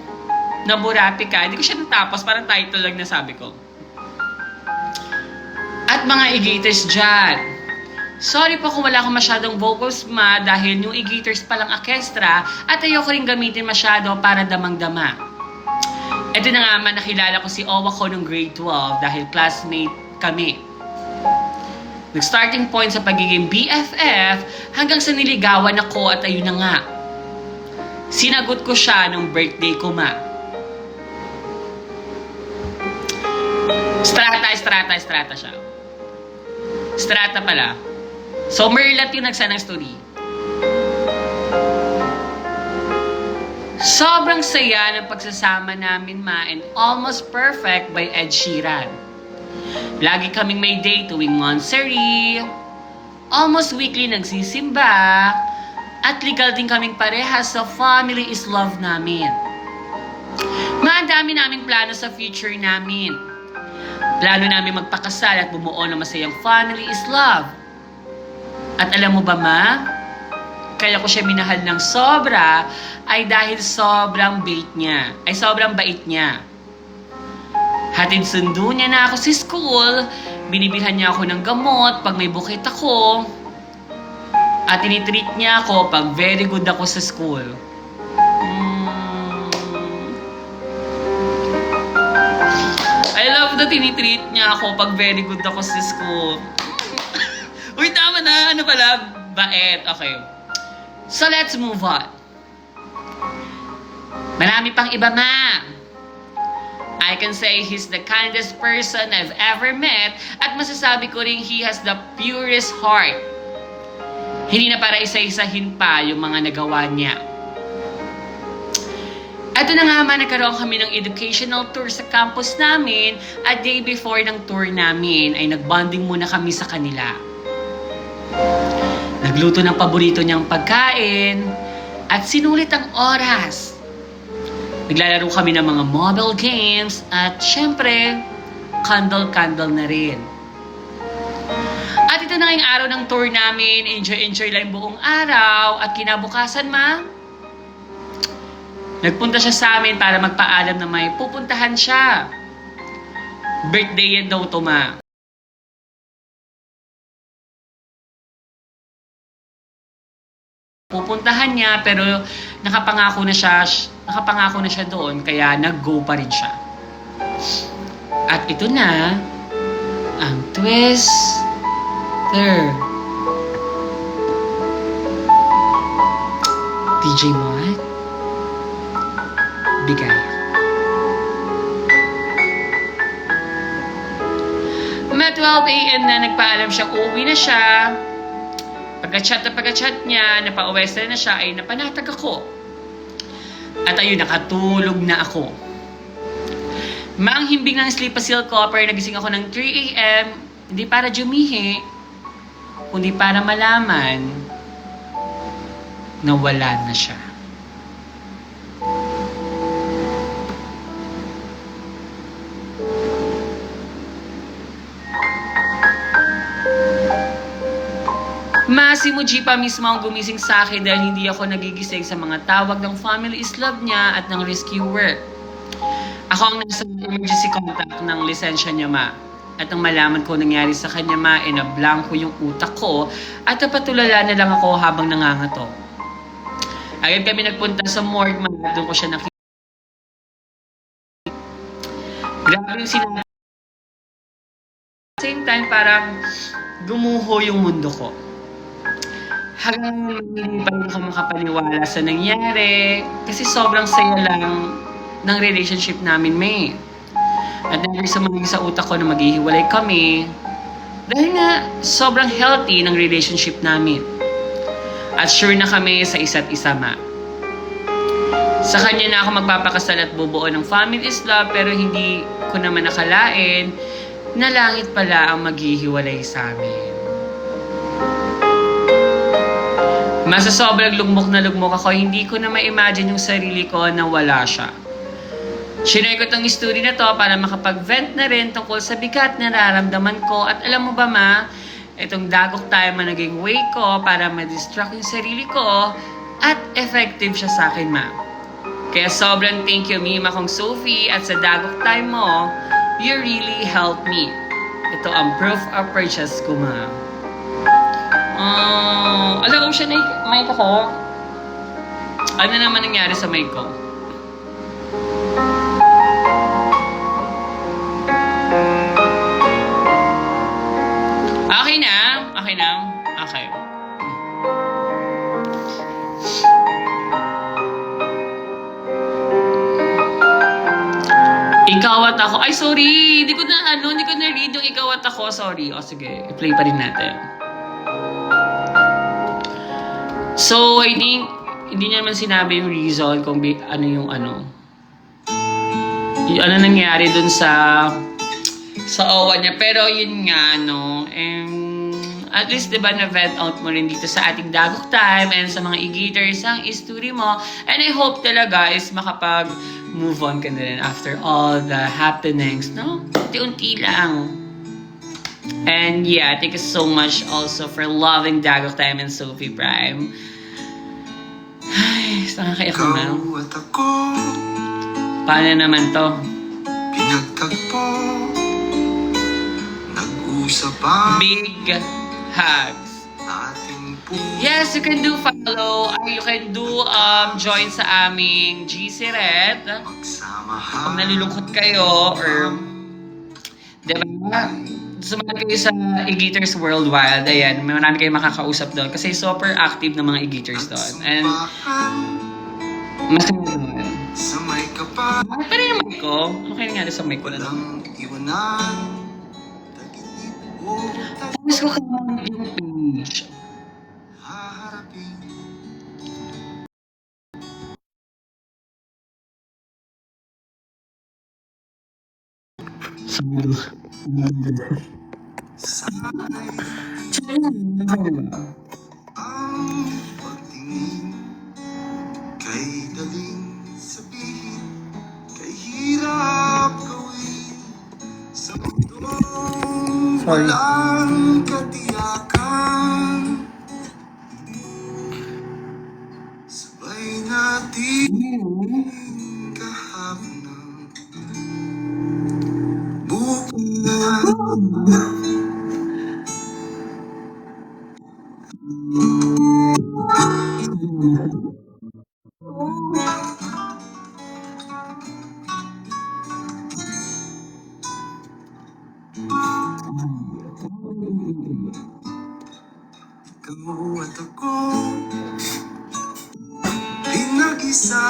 S3: Naburapi ka. Hindi ko siya natapos. Parang title lang nasabi ko. At mga e-gators dyan. Sorry po kung wala akong masyadong vocals dahil yung e-gators palang orchestra at ayoko rin gamitin masyado para damang-dama. Ito na nga man, nakilala ko si Owa ko nung grade 12 dahil classmate kami. Nag-starting point sa pagiging BFF hanggang sa niligawan ako at ayun na nga. Sinagot ko siya nung birthday ko Strata siya. Strata pala. So, Merlat yung nagsanang story. Sobrang saya ng pagsasama namin and Almost Perfect by Ed Sheeran. Lagi kaming may day tuwing Montsary. Almost weekly nagsisimba. At legal din kaming parehas sa Family is Love namin. Maandami naming plano sa future namin. Plano namin magpakasal at bumuo ng masayang Family is Love. At alam mo ba, kaya ko siya minahal ng sobra ay dahil sobrang bait niya. Hatid sundo niya na ako sa school, binibilhan niya ako ng gamot pag may bukit ako, at tinitreat niya ako pag very good ako sa school. I love that tinitreat niya ako pag very good ako sa school. Uy, tama na. Ano pala? Bait. Okay. So, let's move on. Marami pang iba, I can say he's the kindest person I've ever met at masasabi ko rin he has the purest heart. Hindi na para isa-isahin pa yung mga nagawa niya. Ito na nga nagkaroon kami ng educational tour sa campus namin at day before ng tour namin ay nagbonding muna kami sa kanila. Nagluto ng paborito niyang pagkain at sinulit ang oras. Naglalaro kami ng mga mobile games at syempre, candle na rin. At ito na yung araw ng tour namin, enjoy lang buong araw at kinabukasan nagpunta siya sa amin para magpaalam na may pupuntahan siya. Birthday yan daw to, Pupuntahan niya pero nakapangako na siya doon kaya nag-go pa rin siya. At ito na ang twister. DJ Mod, bigay. Mga 12 a.m. na nagpaalam siya, uuwi na siya. Pagka-chat niya, napauwesta na siya, ay napanatag ako. At ayun, nakatulog na ako. Himbing ng sleep-a-seal copper, nagising ako ng 3 a.m. Hindi para jumihi, kundi para malaman na wala na siya. Si Muji pa mismo ang gumising sa akin dahil hindi ako nagigising sa mga tawag ng Family is Love niya at ng rescuer. Ako ang nasa emergency contact ng lisensya niya, At nang malaman ko nangyari sa kanya, nablanko yung utak ko at napatulala na lang ako habang nangangato. Agad kami nagpunta sa morgue, doon ko siya nakita. Grabe yung sinabi. Same time, parang gumuho yung mundo ko. Hanggang hindi pa rin ako makapaniwala sa nangyari kasi sobrang saya lang ng relationship namin, At never sumaging sa utak ko na maghihiwalay kami. Dahil nga, sobrang healthy ng relationship namin. At sure na kami sa isa't isa, ma. Sa kanya na ako magpapakasal at bubuo ng family is love, pero hindi ko naman nakalain na langit pala ang maghihiwalay sa amin. Masa sobrang lugmok na lugmok ako, hindi ko na ma-imagine yung sarili ko na wala siya. Shinare ko tong story na to para makapag-vent na rin tungkol sa bigat na nararamdaman ko. At alam mo ba, ma, itong dagok time ang naging way ko para ma-distract yung sarili ko at effective siya sa akin, ma. Kaya sobrang thank you, Mima kong Sophie, at sa dagok time mo, you really helped me. Ito ang proof of purchase ko, ma. Alam mo siya na mic ako. Ano naman nangyari sa mic ko? Okay na? Okay na? Okay. Ikaw at ako. Ay, sorry. Hindi ko na read yung ikaw at ako. Sorry. O, sige. I-play pa rin natin. So, I think, hindi niya naman sinabi yung reason kung ano nangyari dun sa OWA niya. Pero, yun nga, at least, diba, na-vent out mo rin dito sa ating dagok time and sa mga e-gators ang history mo. And I hope talaga is makapag-move on ka na rin after all the happenings, no? Unti-unti lang. And yeah, thank you so much also for loving Dagok Time and Sophie Prime. Ay, nakakaiyak ko na.
S2: Ikaw at ako,
S3: Paano naman to?
S2: pinagtagpo, nag-usap ang
S3: Big hugs.
S2: ating puso.
S3: Yes, you can do follow. You can do join sa aming GC Red. Kung nalulungkot kayo or diba? Sumali kayo sa e-gators worldwide. Ayan, marami kayong makakausap doon kasi super active ng mga e-gators doon. And mas doon.
S2: Sa may kapal,
S3: Bakit pa rin yung mic ko? Ano kaya nangyari sa mic ko na lang?
S2: walang iwanan, tagilid o
S3: Tapos ko kamang yung page.
S2: haharapin. Sana'y ang pagtingin kay daling sabihin, kay hirap gawin sa mundong walang katiyakan. Sabay natin kahapon ng bukas. Ikaw at ako, pinag-isa,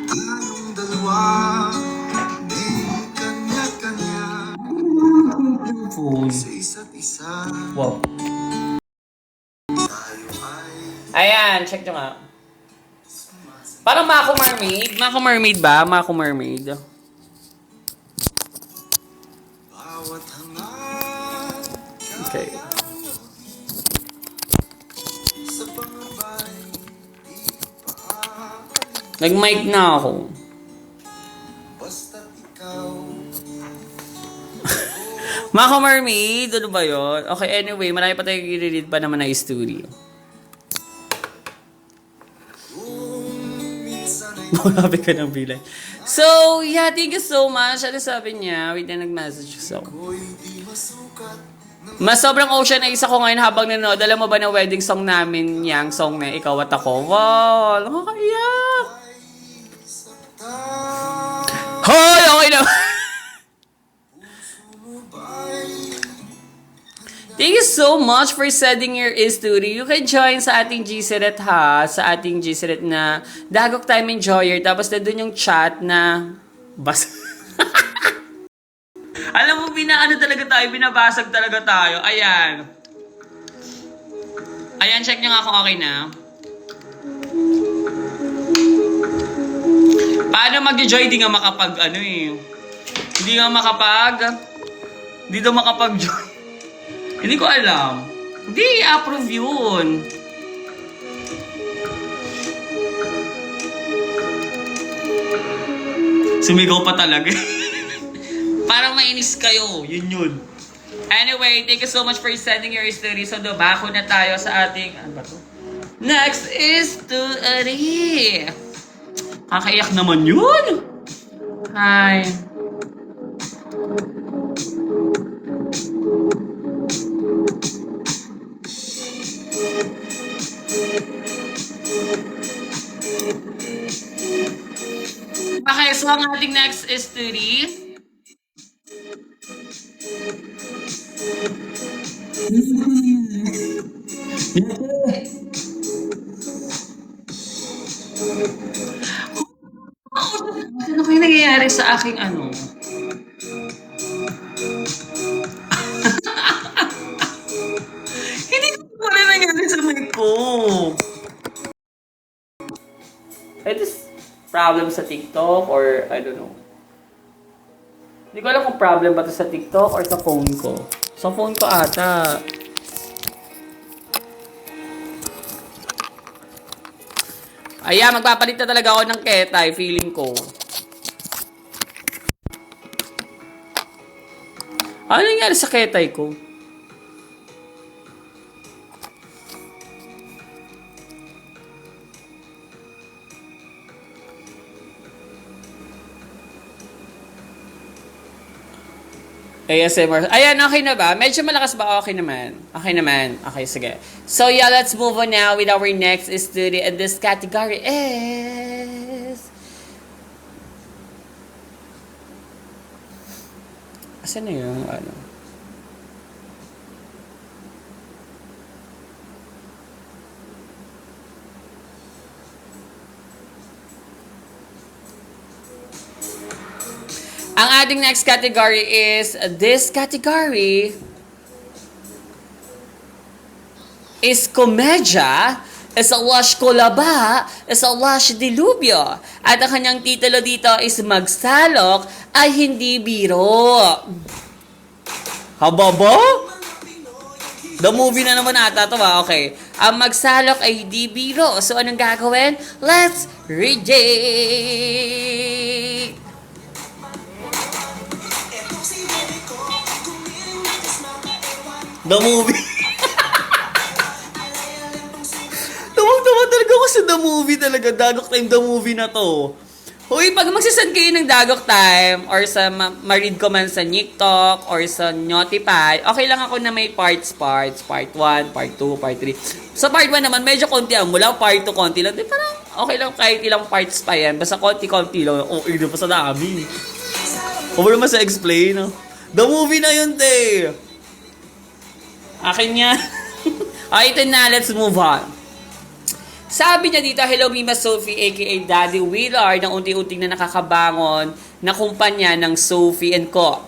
S2: tayong dalawa, may kanya-kanya, sa isa't isa,
S3: Wow.
S2: tayo ay
S3: Ayan, check nyo nga. Parang Mako Mermaid. Mako Mermaid ba? Mako Mermaid.
S2: bawat hangat,
S3: Okay.
S2: sa pangabay, di paaalis,
S3: Nag-mic na ako.
S2: basta't ikaw.
S3: Mako Mermaid, ano ba yun? Okay, anyway, marami pa tayong i-read pa naman na story. Grabe ka ng bilay. So, yeah, thank you so much. Ano sabi niya? Wait na nag-message siya. Mas sobrang ocean na isa ko ngayon habang nanonood. Alam mo ba na wedding song namin yang song na Ikaw at Ako? Wow, nakakaiyak. Hoy, okay na. Thank you so much for sending your story. You can join sa ating GCRET ha. Sa ating GCRET na Dagok Time Enjoyer. Tapos na dun yung chat na Alam mo, binaano talaga tayo, binabasag talaga tayo. Ayan. Ayan, check nyo nga kung okay na. Paano mag-joy? Di nga makapag, Hindi daw makapag-joy. Hindi ko alam. Hindi, approve yun. Sumigaw pa talaga. Parang mainis kayo. Yun. Anyway, thank you so much for sending your story. So, bako na tayo sa ating... Ano ba to? Next is to Ari. Kakaiyak naman yun. Hi. Okay, so ang ating next story. Ano kayo nangyayari sa aking Hindi ko wala nangyayari sa mic ko. It is problem sa TikTok or I don't know. Hindi ko alam kung problem ba to sa TikTok or sa phone ko. Sa phone ko ata. Ayan, magpapalit na talaga ako ng ketay, feeling ko. Ano nangyari sa ketay ko? ASMR. Ayan, okay na ba? Medyo malakas ba? Okay naman. Okay naman. Okay, sige. So, yeah, let's move on now with our next study. And this category is... Asan na yung Ang ating next category is, this category is komedya, /kolaba, /dilubyo. At ang kanyang titulo dito is magsalok ay hindi biro. Hababa? The movie na naman ata ito ba? Okay. Ang magsalok ay hindi biro. So anong gagawin? Let's reject! The movie. Tawag-tawa talaga ako sa The Movie talaga. Dagok Time, The Movie na to. Uy, pag magsisend kayo ng Dagok Time or sa ma-read ko man sa TikTok or sa Notify, okay lang ako na may parts. Part 1, Part 2, Part 3. Sa Part 1 naman, medyo konti ang mula. Part 2, konti lang. Di parang okay lang kahit ilang parts pa yan. Basta konti-konti lang. Okay, di pa sa dami. Over naman sa explain. The Movie na yun, te. Akin yan. Ito na, let's move on. Sabi niya dito, hello Mima Sophie aka Daddy Willard na unti-unting na nakakabangon na kumpanya ng Sophie and Co.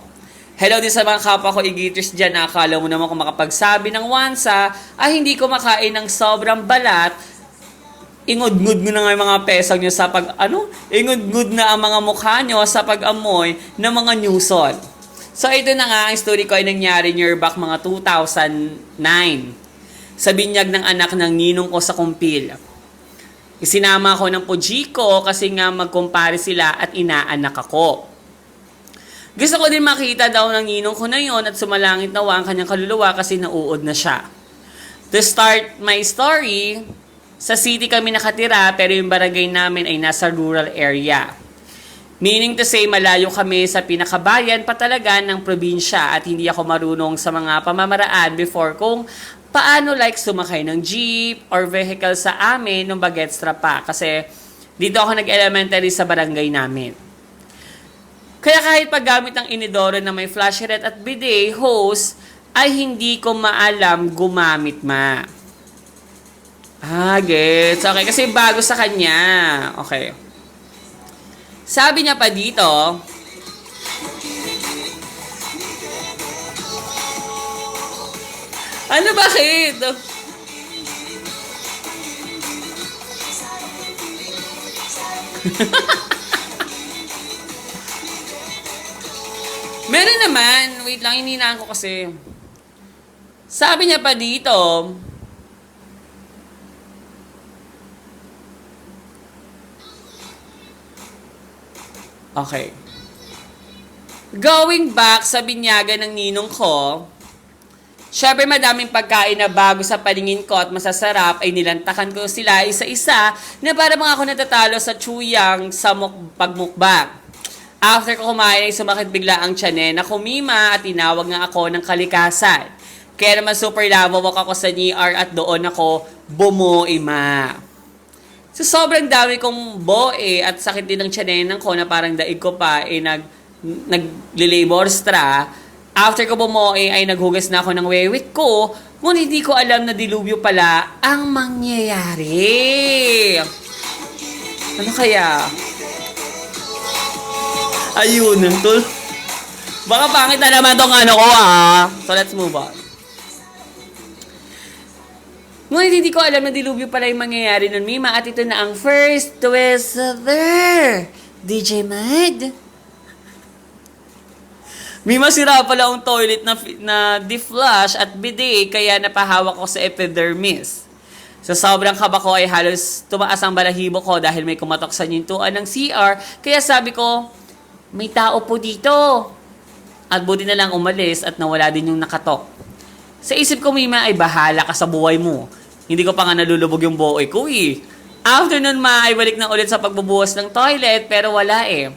S3: Hello din sa mga kapwa ko igiters dyan na akala mo naman kung makapagsabi ng wansa ay hindi ko makain ng sobrang balat. Ingod-ngud mo na nga yung mga pesang nyo sa ingod-ngud na ang mga mukha nyo sa pag-amoy ng mga newson. So, ito na nga, ang story ko ay nangyari near back mga 2009 sa binyag ng anak ng ninong ko sa kumpil. Isinama ko ng puji ko kasi nga magkumpare sila at inaanak ako. Gusto ko din makita daw ng ninong ko na yon at sumalangit nawa ang kanyang kaluluwa kasi nauod na siya. To start my story, sa city kami nakatira pero yung barangay namin ay nasa rural area. Meaning to say, malayo kami sa pinakabayan pa talaga ng probinsya at hindi ako marunong sa mga pamamaraan before kung paano like sumakay ng jeep or vehicle sa amin nung bagetstra pa. Kasi dito ako nag-elementary sa barangay namin. Kaya kahit paggamit ng inidoro na may flashlight at bidet hose, ay hindi ko maalam gumamit gets. Okay, kasi bago sa kanya. Okay. Sabi niya pa dito, Ano, bakit? Meron naman. Wait lang, hininaan ko kasi. Sabi niya pa dito, okay. Going back sa binyagan ng ninong ko, syempre madaming pagkain na bago sa paningin ko at masasarap ay nilantakan ko sila isa-isa na para mga ako natatalo sa chuyang sa pagmukbang. After ko kumain ay sumakit bigla ang tiyanen na kumima at tinawag nga ako ng kalikasan. Kaya naman super lamawak ako sa NIR at doon ako bumuima. So sobrang dami kong boe at sakit din ng tiyanen ko na parang daig ko pa naglilabor stra. After ko bumuoy ay naghugas na ako ng wewit ko, ngunit hindi ko alam na dilubyo pala ang mangyayari. Ano kaya? Ayun, tol. Baka pangit na naman tong ano ko So let's move on. Ngunit hindi ko alam na dilubyo pala yung mangyayari nun, Mima. At ito na ang first twister. DJ Mad. Mima, sira pala ang toilet na deflush at bidet kaya napahawak ko sa epidermis. Sa sobrang kaba ko ay halos tumaas ang balahibo ko dahil may kumatok sa yuntuan ng CR. Kaya sabi ko, may tao po dito. At buti na lang umalis at nawala din yung nakatok. Sa isip ko, Mima, ay bahala ka sa buhay mo. Hindi ko pa nga nalulubog yung buhay ko eh. After nun, ay balik na ulit sa pagbubuhos ng toilet pero wala eh.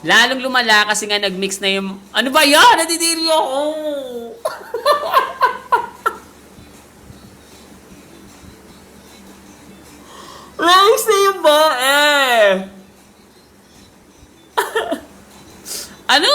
S3: Lalong lumala kasi nga nag-mix na yung... Ano ba yan? Nadidiri ako! Nag-mix na yung ano?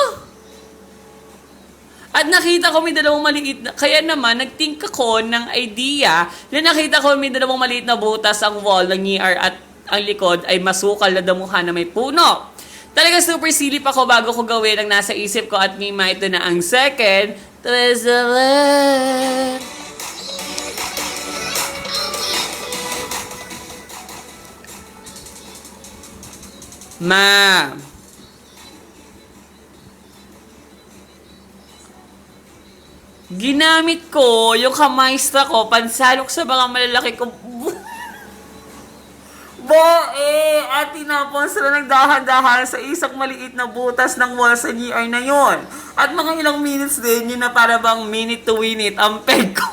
S3: At nakita ko may dalawang maliit na... Kaya naman, nag-think ako ng idea na nakita ko may dalawang maliit na butas ang wall ng NIR at ang likod ay masukal na damukha na may puno. Talaga super silip ako bago ko gawin ang nasa isip ko at Mima, ito na ang second twister. Ma. Ginamit ko yung kamaistra ko pansalok sa mga malalaki kong at tinapon sila nagdahan-dahan sa isang maliit na butas ng wall sa NIR na yon. At mga ilang minutes din, yun na para bang minute to win it, ang peg ko.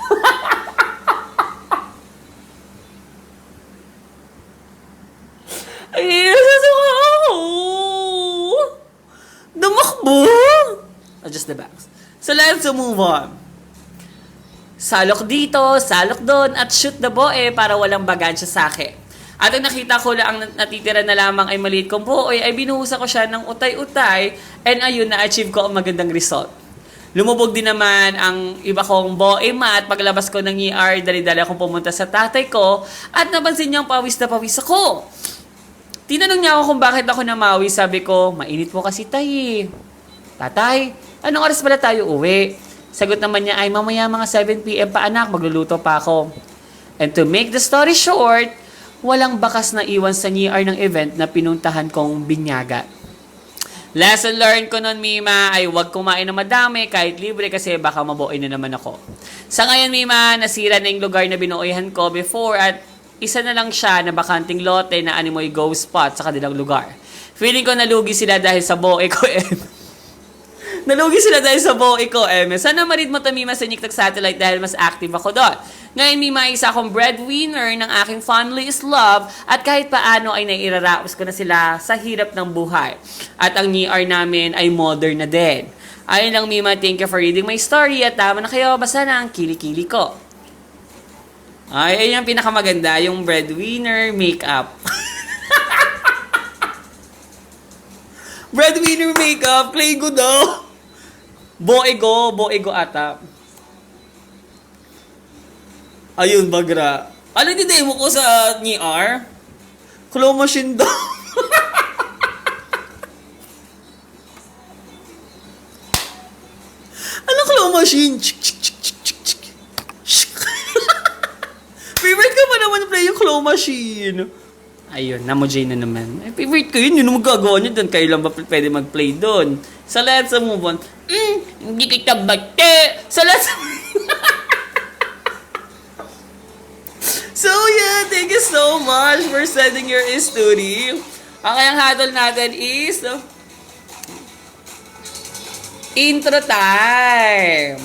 S3: Ay, nasasuka ako. Dumakbo. Adjust the backs. So let's move on. Salok dito, salok doon, at shoot the boe para walang bagansya sa akin. At ang nakita ko lang, ang natitira na lamang ay maliit kong buoy, ay binuhusan ko siya ng utay-utay, and ayun, na-achieve ko ang magandang result. Lumubog din naman ang iba kong boe mat, paglabas ko ng ER, dali-dali akong pumunta sa tatay ko, at napansin niyang pawis na pawis ako. Tinanong niya ako kung bakit ako namawi, sabi ko, mainit po kasi tay. Tatay, anong oras pala tayo uwi? Sagot naman niya ay mamaya mga 7 p.m. pa anak, magluluto pa ako. And to make the story short, walang bakas na iwan sa NIR ng event na pinuntahan kong binyaga. Lesson learned ko nun, Mima, ay huwag kumain na madami kahit libre kasi baka mabuoy na naman ako. Sa ngayon, Mima, nasira na yung lugar na binuoyhan ko before at isa na lang siya na bakanting lote na animoy ghost spot sa kanilang lugar. Feeling ko nalugi sila dahil sa boe ko Nalugi sila dahil sa boe ko Sana marid mo to, Mima, sa Niktak Satellite dahil mas active ako doon. Ngayon, Mima, isa akong breadwinner ng aking family is love at kahit paano ay nairaraos ko na sila sa hirap ng buhay. At ang NIR namin ay modern na din. Ayun lang, Mima, thank you for reading my story at tama na kayo, basta na ang kili-kili ko. Ay, ayun yung pinakamaganda, yung breadwinner makeup. Breadwinner makeup, play good daw. Boe go ata. Ayun, bagra. Ano din mo ko sa NIR? Claw machine daw. Ano claw machine?
S1: claw machine. Ayun, namojay na naman. Ay, favorite ko yun. Yun ang magagawa nyo doon. Kailan ba pwede mag-play doon? So, let's move on. Hindi kita bate. So, let's... So, yeah, thank you so much for sending your story. Ang kayang hatol natin is... intro time.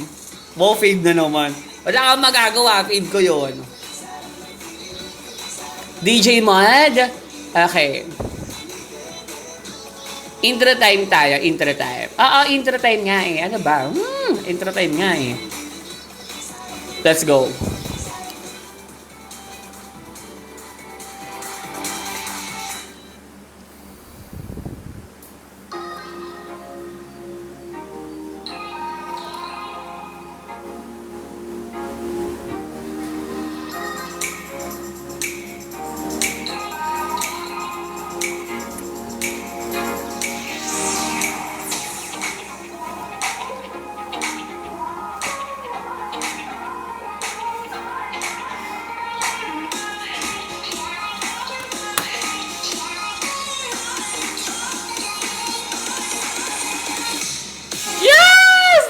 S1: Wow, fade na naman. Wala kang magagawa. Fade ko yun. DJ Mod. Okay. Intro time tayo. Intro time. Oo, intro time nga eh. Ano ba? Intro time nga eh. Let's go.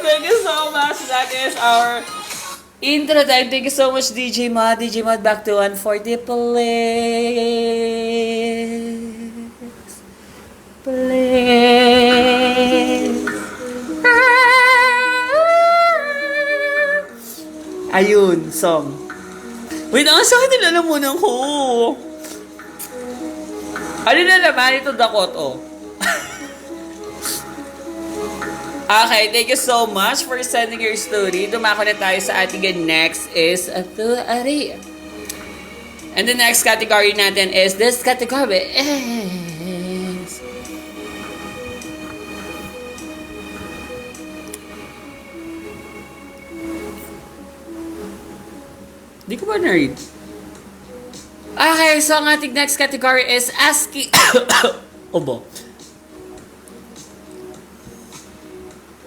S1: Thank you so much. That is our intro time. Thank you so much, DJ Mod. DJ Mod, back to 140 please. Ayun, song. Wait, ang sakit nila muna ko. Ano na naman ito, Dakot, oh. Okay, thank you so much for sending your story. Dumako na tayo sa ating next is Ari. And the next category natin is this category is... Di ko ba na-read? Okay, so ang ating next category is ASCII... Obo.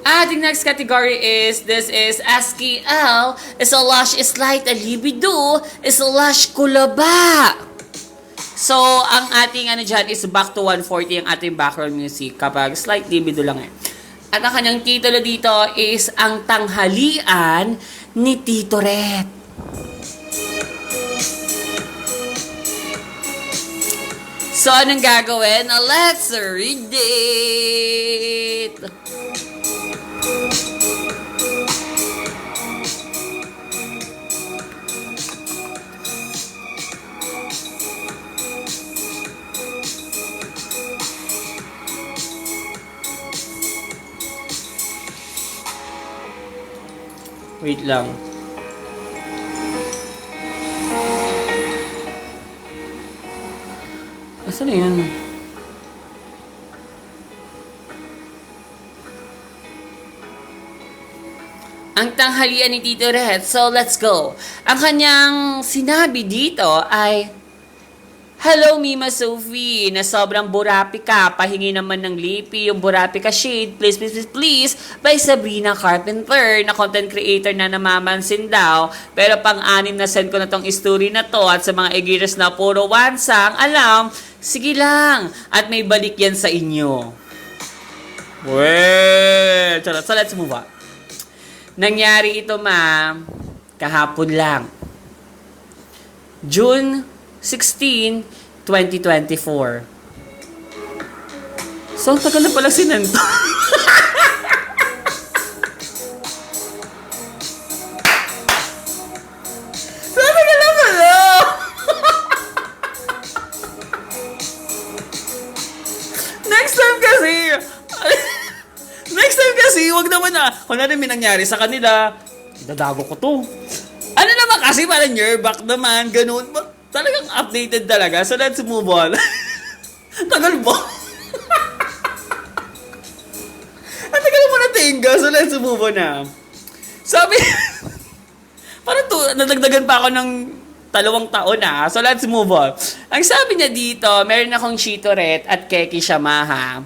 S1: Ating next category is, this is ASCII L, is a lush, is light, a libido, is a lush kulaba. So, ang ating ano dyan is back to 140 ang ating background music kapag slight libido lang eh. At ang kanyang titulo dito is Ang Tanghalian ni Tito Ret. So, anong gagawin? Let's read it! Wait lang. Asan na yan? Ang Tanghalian ni Tito Ret. So, let's go. Ang kanyang sinabi dito ay, Hello, Mima Sophie, na sobrang burapi ka. Pahingi naman ng lipi yung burapi ka shade. Please, please, please, please. By Sabrina Carpenter, na content creator na namamansin daw. Pero pang-anim na send ko na tong story na to. At sa mga egiras na puro wansang, alam, sige lang. At may balik yan sa inyo. Well, so let's move on. Nangyari ito, ma'am, kahapon lang. June 16, 2024. So, ang tagal na pala sinento. So, ang tagal na pala. Next time kasi, wag naman na, kung ano may nangyari sa kanila, dadago ko to. Ano naman kasi, parang year back naman, ganun. Talagang updated talaga. So, let's move on. Tagal ba? Ang tagal mo na tinga. So, let's move on na. Sabi, parang nadagdagan pa ako ng 2 taon na. So, let's move on. Ang sabi niya dito, meron akong Chito Ret at Keki Shamaha.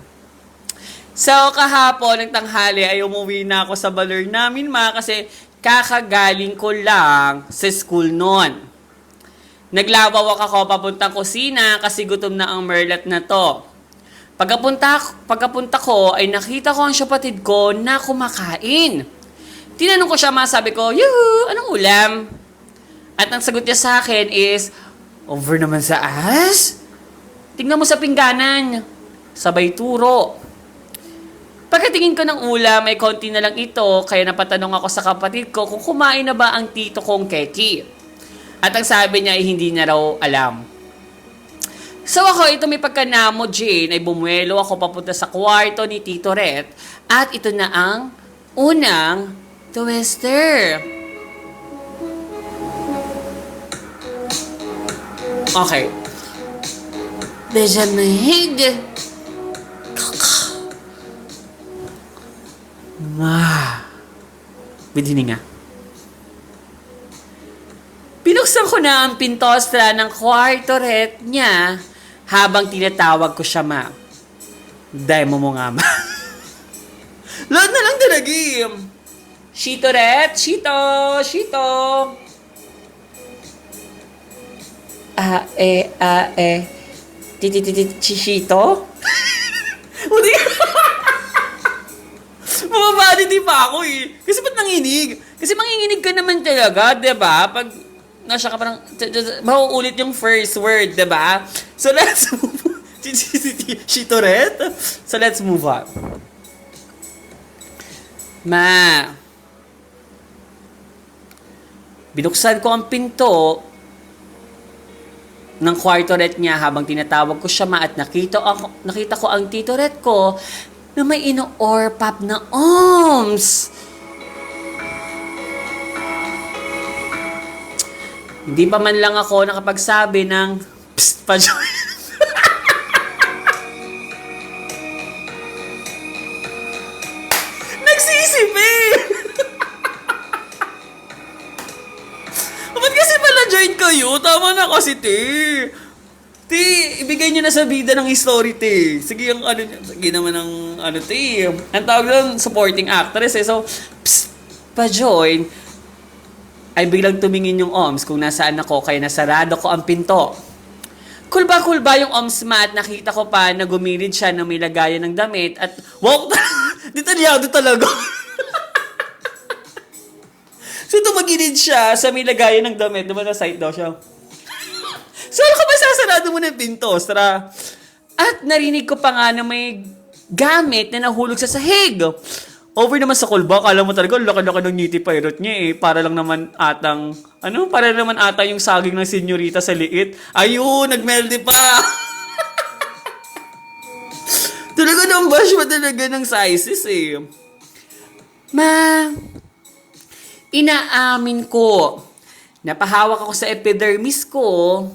S1: So, kahapon, ng tanghali, ay umuwi na ako sa Baler namin, kasi kakagaling ko lang sa school noon.
S3: Naglawawak ako papuntang kusina kasi gutom na ang merlat na to. Pagkapunta ko ay nakita ko ang kapatid ko na kumakain. Tinanong ko siya, sabi ko, "Yuhu, anong ulam?" At ang sagot niya sa akin is, "Over naman sa as? Tingnan mo sa pingganan." Sabay turo. Pagkatingin ko ng ulam, may konti na lang ito, kaya napatanong ako sa kapatid ko kung kumain na ba ang tito kong Keki. At ang sabi niya ay hindi na raw alam. So ako, ito may pagkanamo, Jane, ay bumuelo ako papunta sa kwarto ni Tito Ret. At ito na ang unang twister. Okay. Besamig. Bidhininga. Binuksan ko na ang pintostra ng kwartoret niya habang tinatawag ko siya, ma. Demo mo nga, ma. Lahat na lang talaga. Shito, Ret. Shito. Shito. Shito? Hindi. Mababaliti pa ako eh. Kasi ba't nanginig? Kasi manginginig ka naman talaga, diba? Pag nasa ka parang, mauulit yung first word, diba? So let's move on. Shitoret? So let's move on. Ma, binuksan ko ang pinto ng kwartoret niya habang tinatawag ko siya, ma, at nakita ko ang titoret ko na may ino-orpap na oms. Hindi pa man lang ako nakapagsabi ng psst pa Joy. Nagsisipi! Ba't kasi pala join kayo? Tama na kasi, te. Te, ibigay nyo na sa bida ng story, te. Sige, sige naman ang, te. Ang tawag doon, supporting actress, eh. So, psst pa join, ay biglang tumingin yung OMS kung nasaan ako, kaya nasarado ko ang pinto. Kulba yung OMS, ma, at nakita ko pa na gumilid siya na may lagayan ng damit at wow, detalyado talaga. So tumagilid siya sa may lagayan ng damit, diba na site daw siya. So ano ka ba sasarado mo ng pinto, Stra? At narinig ko pa nga na may gamit na nahulog sa sahig. Over naman sa kulba, kala mo talaga, laki-laki ng niti pirate niya eh. Para naman ata yung saging ng senyorita sa liit. Ayun, nagmelde pa! Talaga nang bash pa talaga ng sizes eh. Ma, inaamin ko, napahawak ako sa epidermis ko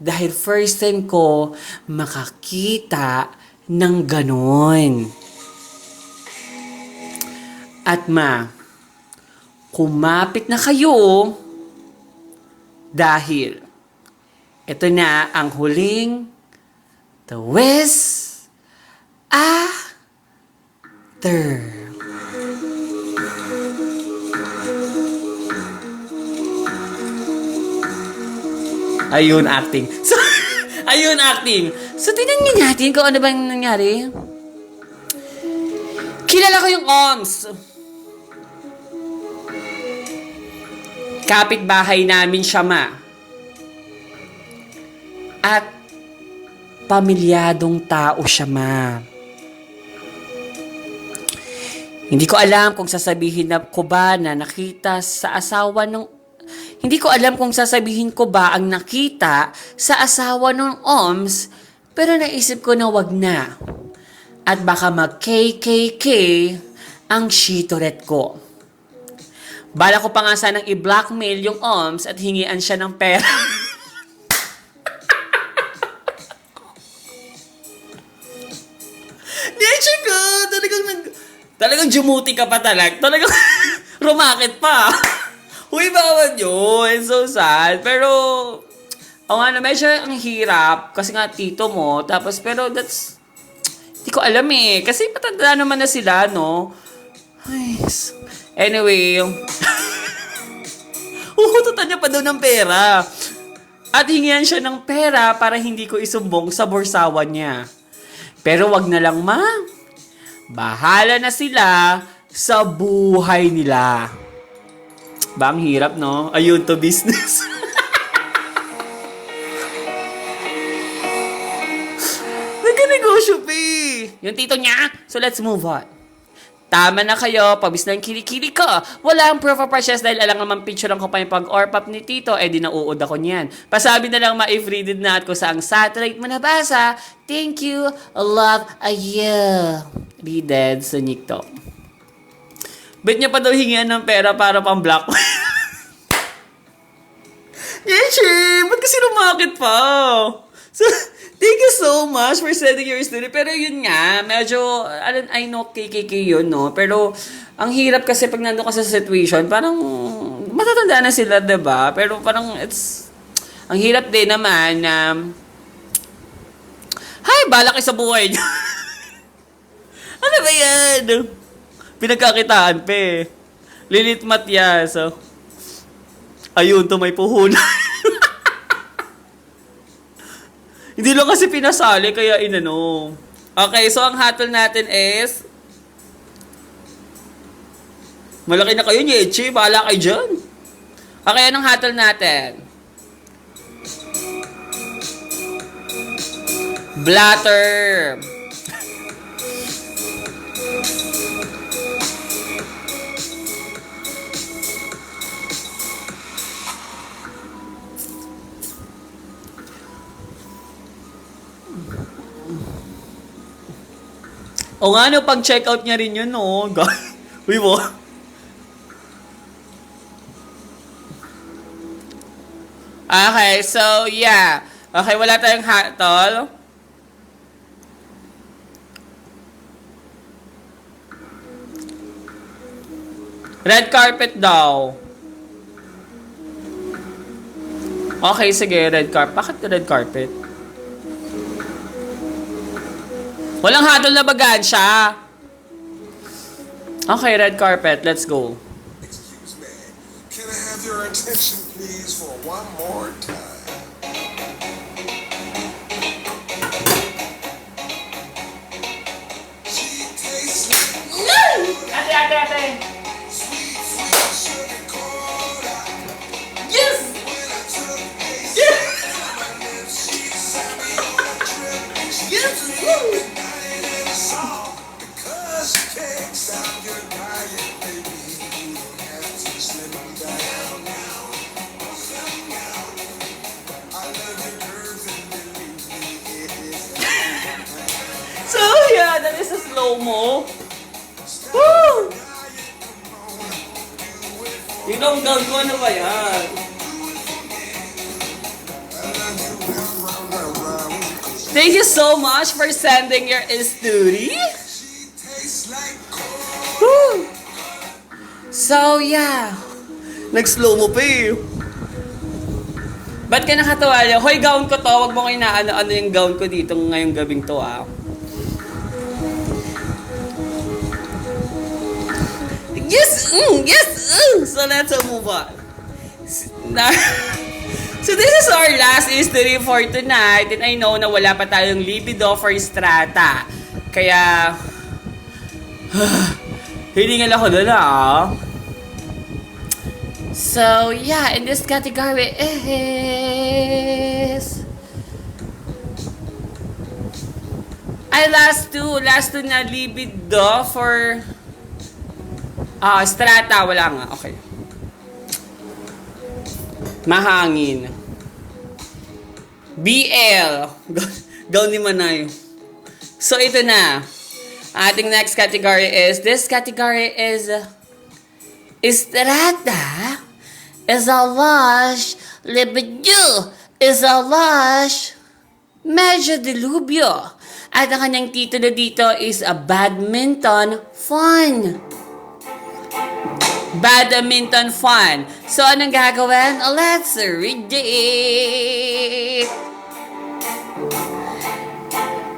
S3: dahil first time ko makakita ng ganon. At ma, kumapit na kayo dahil ito na ang huling twist after. Ayun, acting. So, ayun, acting. So, tingnan natin kung ano bang nangyari. Kilala ko yung OMS. Kapitbahay namin siya, ma. At pamilyadong tao siya, ma. Hindi ko alam kung sasabihin ko ba na nakita sa asawa ng... Hindi ko alam kung sasabihin ko ba ang nakita sa asawa ng OMS, pero naisip ko na wag na. At baka mag-KKK ang shitoret ko. Bala ko pa nga sanang i-blackmail yung OMS at hingian siya ng pera. Nature ko! Talagang jumuti ka pa talaga. Talagang rumakit pa. Uy, bawal yun. So sad. Pero, medyo ang hirap. Kasi nga tito mo. Tapos, pero that's... Hindi ko alam eh. Kasi patanda naman na sila, no? Ay, anyway, hukututan niya pa daw ng pera. At hingihan siya ng pera para hindi ko isumbong sa borsawan niya. Pero wag na lang, ma. Bahala na sila sa buhay nila. Ba, ang hirap, no? Ayun to business. Nagka-negosyo pa eh. Yung tito niya. So let's move on. Tama na kayo, pabis na yung kilikili ko. Wala ang proof of purchase dahil alam naman picturean ko pa yung pag-orpap ni Tito, eh di nauud ako niyan. Pasabi na lang ma-if readed na at kung saang satellite mo nabasa. Thank you, love, you. Readed sa TikTok. Bet niya pa daw hingihan ng pera para pang black. Yechi, ba't kasi lumakit pa? So, thank you so much for sending your story. Pero yun nga, medyo, I know KKK yun, no? Pero, ang hirap kasi pag nandun ka sa situation, parang, matatanda na sila, diba? Pero parang, ang hirap din naman na, hay, balak kayo sa buhay niyo. Ano ba yan? Pinagkakitaan pa eh. Lilith Matias. So, ayun, to may puhunan. Hindi lang kasi pinasali, kaya inano. Okay, so ang hatol natin is... Malaki na kayo, Yechi. Bahala kayo dyan. Okay, anong hatol natin? Blatter. O nga, no, pag-check out niya rin yun, no? Uy mo. Okay, so, yeah. Okay, wala tayong hatol. Red carpet daw. Okay, sige, red carpet. Bakit red carpet? Walang hatol na bagansya. Okay, red carpet. Let's go.
S2: Excuse me, can I have your attention please for one more time? She tastes like
S3: Ate.
S2: sweet, sweet sugar cola.
S3: Yes!
S2: When I took a sip from her lips, she sent me on a trip. She
S3: Yes!
S2: took me night in a song. Because she can't stop your diet, baby. You don't have to slim down now. I love your curves and believe me, it is
S3: So, yeah, that is a slow-mo. Woo! Yung down ko, ano ba yan? Thank you so much for sending your story. Woo! So, yeah. Nag-slow mo pa eh. Ba't ka nakatawa niya? Hoy, gown ko to. Huwag mo kayo na ano yung gown ko dito ngayong gabing to, ah. Yes! Yes! So, let's move on. So, this is our last history for tonight. And I know na wala pa tayong libido for strata. Kaya, hiningal ako doon, ah. So, yeah, in this category is... last two na libido for... strata, wala nga, okay. Mahangin. BL. Gaw ni Manay. So, ito na. Ating next category is, this category is, strata is a lush, libido is a lush, medyo dilubyo. At ang kanyang titulo dito is a badminton fun. Badminton fun. So, anong gagawin? Let's read it.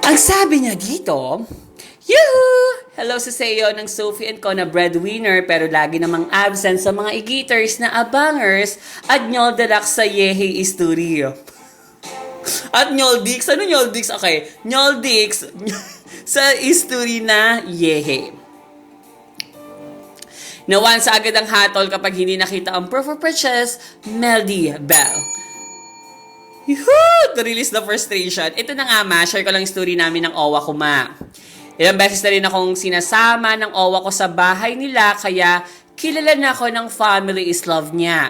S3: Ang sabi niya dito, yoo-hoo! Hello sa Seo ng Sophie and Co na breadwinner pero lagi namang absent sa mga igiters na abangers at Nyol Deluxe sa Yehe Studio. At Nyol Dix, ano Nyol Dix? Okay, Nyol Dix sa history na Yehe. Nawan sa agad ang hatol kapag hindi nakita ang proof of purchase, Melody Bell. Yuhuu! To release the frustration. Ito na nga ma, share ko lang yung story namin ng OWA ko ma. Ilang beses na rin akong sinasama ng OWA ko sa bahay nila kaya kilala na ako ng family is love niya.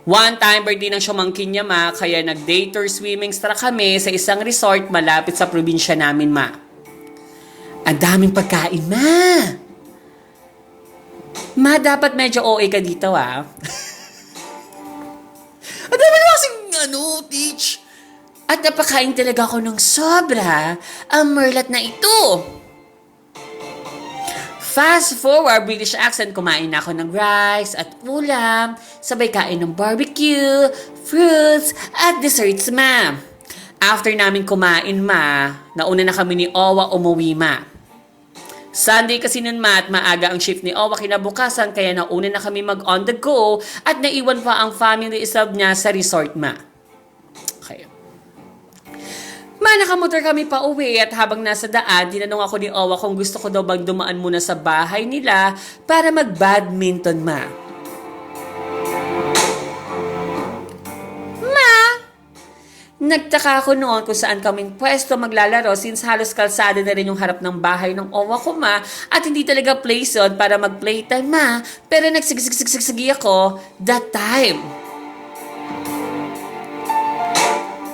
S3: One time, birthday ng siyamangkin niya ma, kaya nag-day tour swimming stra kami sa isang resort malapit sa probinsya namin ma. Ang daming pagkain ma. Ma, dapat medyo OA ka dito ah. Ang dami na kasing teach. At napakain talaga ako ng sobra ang merlat na ito. Fast forward, British accent, kumain na ako ng rice at ulam, sabay kain ng barbecue, fruits, at desserts, ma. After namin kumain, ma, nauna na kami ni Owa umuwi, ma. Sunday kasi nun, ma, at maaga ang shift ni Owa kinabukasan, kaya nauna na kami mag-on the go at naiwan pa ang family isab niya sa resort, ma. Okay. Ma, nakamotor kami pa uwi at habang nasa daan, tinanong ako ni Owa kung gusto ko daw bang dumaan muna sa bahay nila para mag-badminton, ma. Ma, nagtaka ako noon kung saan kaming pwesto maglalaro since halos kalsada na rin yung harap ng bahay ng Owa ko, ma, at hindi talaga place yun para mag-playtime, ma. Pero nagsigsigi ako that time.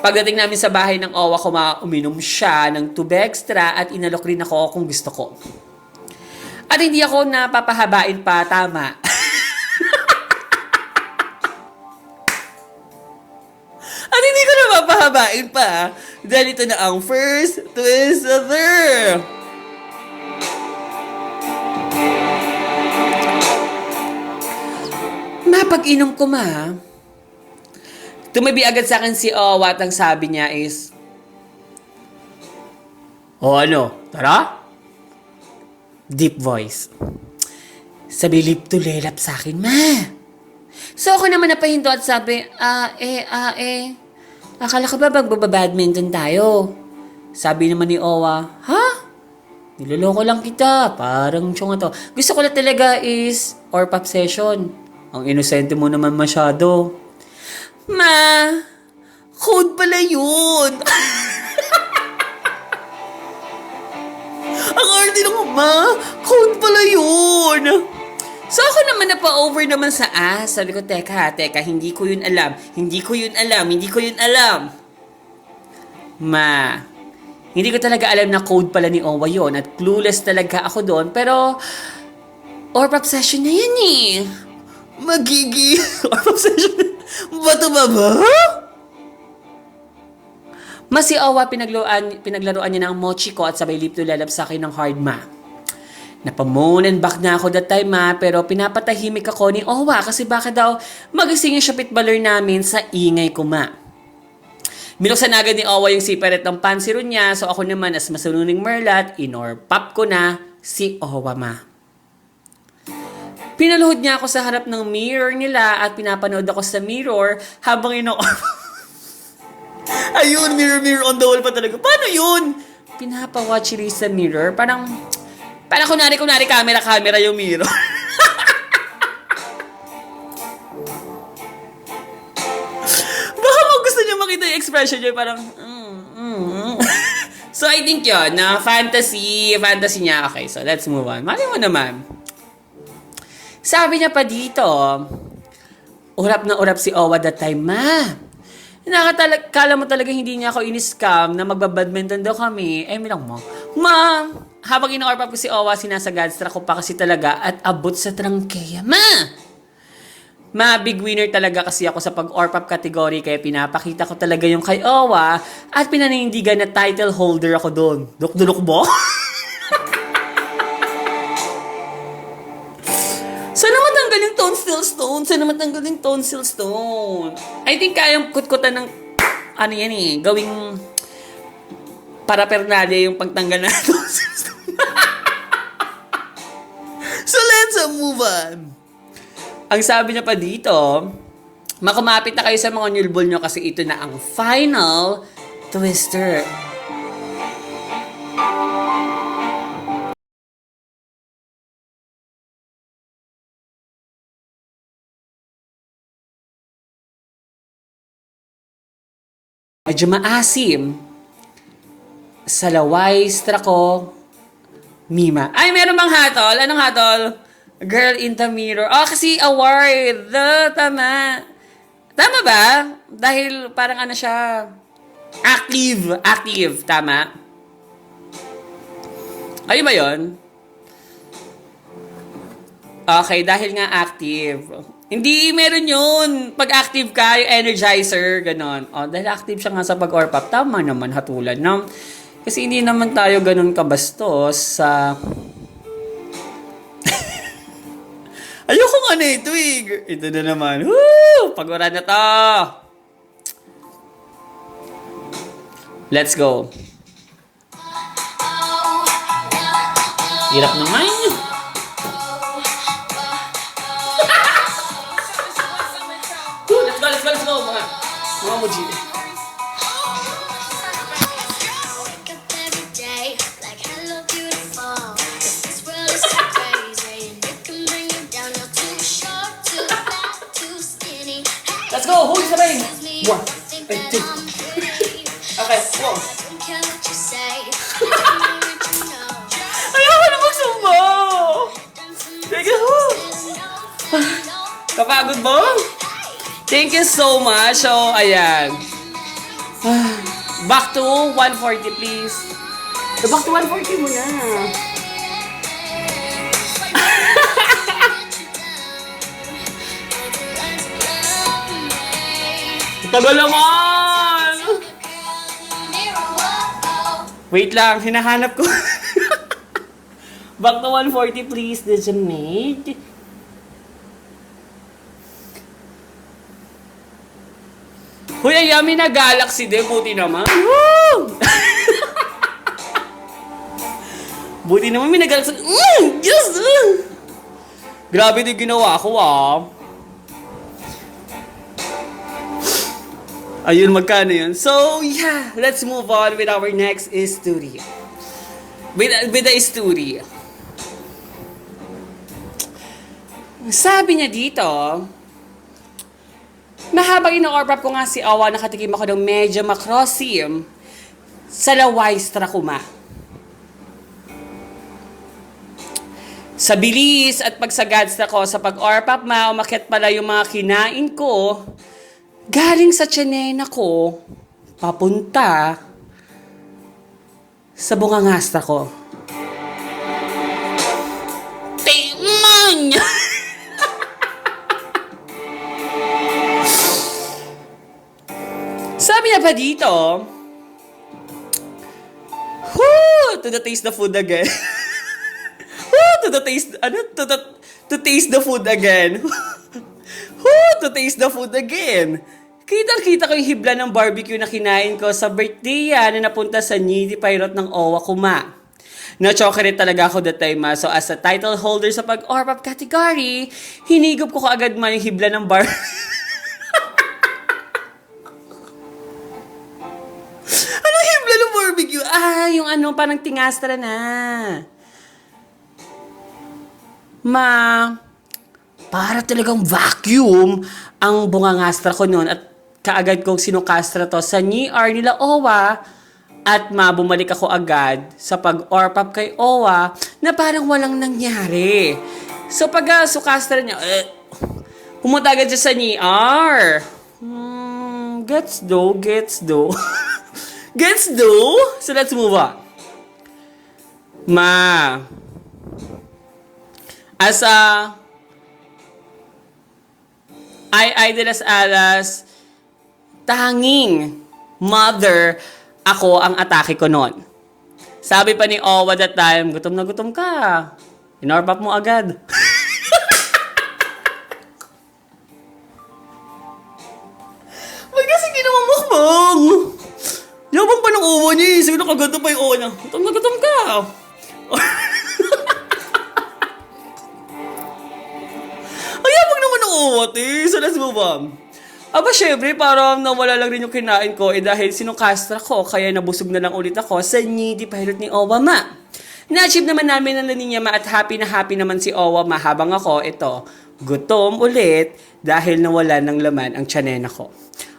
S3: Pagdating namin sa bahay ng Owa ko, uminom siya ng tubig extra at inalok rin ako kung gusto ko. At hindi ako napapahabain pa, tama. At hindi ko napapahabain pa dahil ito na ang first twister. Pag-inom ko, ma, tumabi agad sa akin si Owa at ang sabi niya is, "O ano, tara?" Deep voice. Sabi lip to lelap sa akin, ma. So ako naman napahindo at sabi, akala ko ba magbabadminton tayo? Sabi naman ni Owa, ha? Niloloko lang kita, parang tiyong to. Gusto ko lang talaga is or-pop session. Ang inosente mo naman masyado. Ma, code pala yun. Ang arty lang, ma. Code pala yun. So ako naman napa-over naman sa sabi ko, teka, hindi ko yun alam. Hindi ko yun alam. Ma, hindi ko talaga alam na code pala ni Owa yun at clueless talaga ako doon. Pero, or-pop session na yan eh. Magigi. Or-pop session na. Bato ba? Mas si Owa, pinaglaruan niya ng mochi ko at sabay lip to lalab sa akin ng hard, ma. Napamoon and back na ako that time, ma, pero pinapatahimik ako ni Owa kasi baka daw magising yung shapit baler namin sa ingay ko, ma. Binuksan agad ni Owa yung siparet ng pansiro niya, so ako naman as masununing merlat, inorpap ko na si Owa, ma. Pinaluhod niya ako sa harap ng mirror nila at pinapanood ako sa mirror habang Ayun, mirror on the wall pa talaga. Paano yun? Pinapa-watch sa mirror. Parang kunwari camera yung mirror. Baka gusto niyo makita yung expression niya. Parang, So, I think yun, na fantasy niya. Okay, so let's move on. Mali mo naman. Sabi niya pa dito, urap na urap si Owa that time, ma. Kala mo talaga hindi niya ako in-scam na magbabadminton daw kami. Lang mo. Ma, habang ino-orpap ko si Owa, sinasagadstrap ko pa kasi talaga at abot sa trangkeya. Ma, big winner talaga kasi ako sa pag-orpap category kaya pinapakita ko talaga yung kay Owa at pinanindigan na title holder ako doon. Duk-dulok mo? Sana matanggal yung tonsil stone. I think kayang kutkutan ng, gawing parapernalia yung pagtanggal na tonsil stone. let's move on. Ang sabi niya pa dito, makumapit na kayo sa mga nulbol nyo kasi ito na ang final twister. Medyo maasim. Salaway, Strako, Mima. Ay, meron bang hatol? Anong hatol? Girl in the Mirror. Oh, kasi award. Tama. Tama ba? Dahil parang ano siya, active. Active. Tama. Ayun ba yun? Okay, dahil nga active. Hindi, meron yun. Pag active ka, yung energizer, ganon. Oh, dahil active siya nga sa pag-orpap, tama naman, hatulan, no? Kasi hindi naman tayo ganon kabastos sa... Ayoko nga na ito eh. Ito na naman. Woo! Pag-oran na to. Let's go. Hirap naman. Let's go, mga muji.
S4: Wake up every day like hello beautiful. 'Cause this world is too crazy and it can bring you down. You're too short, too fat, too skinny. Hey,
S3: Let's go! Who's the rain?
S4: excuse me,
S3: One,
S4: think
S3: and
S4: that
S3: two.
S4: I'm pretty.
S3: Okay, go.
S4: I don't care what you say. I don't know what you know.
S3: Ayoko na magsumba!
S4: Done some
S3: Teka, kapagod mo? Thank you so much. So, ayan. Back to 140, please. Back to 140 muna. Tagal naman! Wait lang, hinahanap ko. Back to 140, please, Dijonade. Hoy, ay yummy na Galaxy din. Buti naman. Woo! Buti naman may nag-Galaxy. Yes! Grabe din ginawa ko, ah. Ayun, magkano yun? So, yeah. Let's move on with our next story. With the story. Sabi niya dito, na habang ino-orprap ko nga si Awa, nakatikim ako ng medyo makrosim sa Laway Stracuma. Sa bilis at pagsagads ko sa pag-orpap, umakyat pala yung mga kinain ko galing sa tsanena ko papunta sa bungangasta ko. Tingnan! Sabi niya pa dito, to the taste the food again. To taste the food again. To taste the food again. Kitang-kita ko yung hibla ng barbecue na kinain ko sa birthday na napunta sa Niti Pirate ng Owa Kuma. Na-chocolate talaga ako that time. So as a title holder sa pag-orpap category, hinigop ko kaagad man yung hibla ng barbecue. Yung ano, parang tingastra na. Para talagang vacuum ang bungangastra ko noon at kaagad kong sinukastra to sa NIR nila Owa at bumalik ako agad sa pag-orpap kay Owa na parang walang nangyari. So pag sukastra niya, pumunta agad siya sa NIR. Gets do. Gets do? So let's move on. As a ay de las alas, tanging mother, ako ang atake ko noon. Sabi pa ni Owa that time, gutom na gutom ka. Inorpap mo agad. Ba't kasi ginawa mukbang? Yabang pa ng Owa niya eh. Sino kaganda pa yung Owa niya? Gutom na gutom ka. Oo, ate. So, let's move on. Aba, syempre, parang nawala lang rin yung kinain ko dahil sinukastra ko, kaya nabusog na lang ulit ako sa needy pilot ni Owama. Na-achieve naman namin ang laninyama at happy na happy naman si Owama habang ako, ito, gutom ulit dahil nawala ng laman ang tiyanena ko.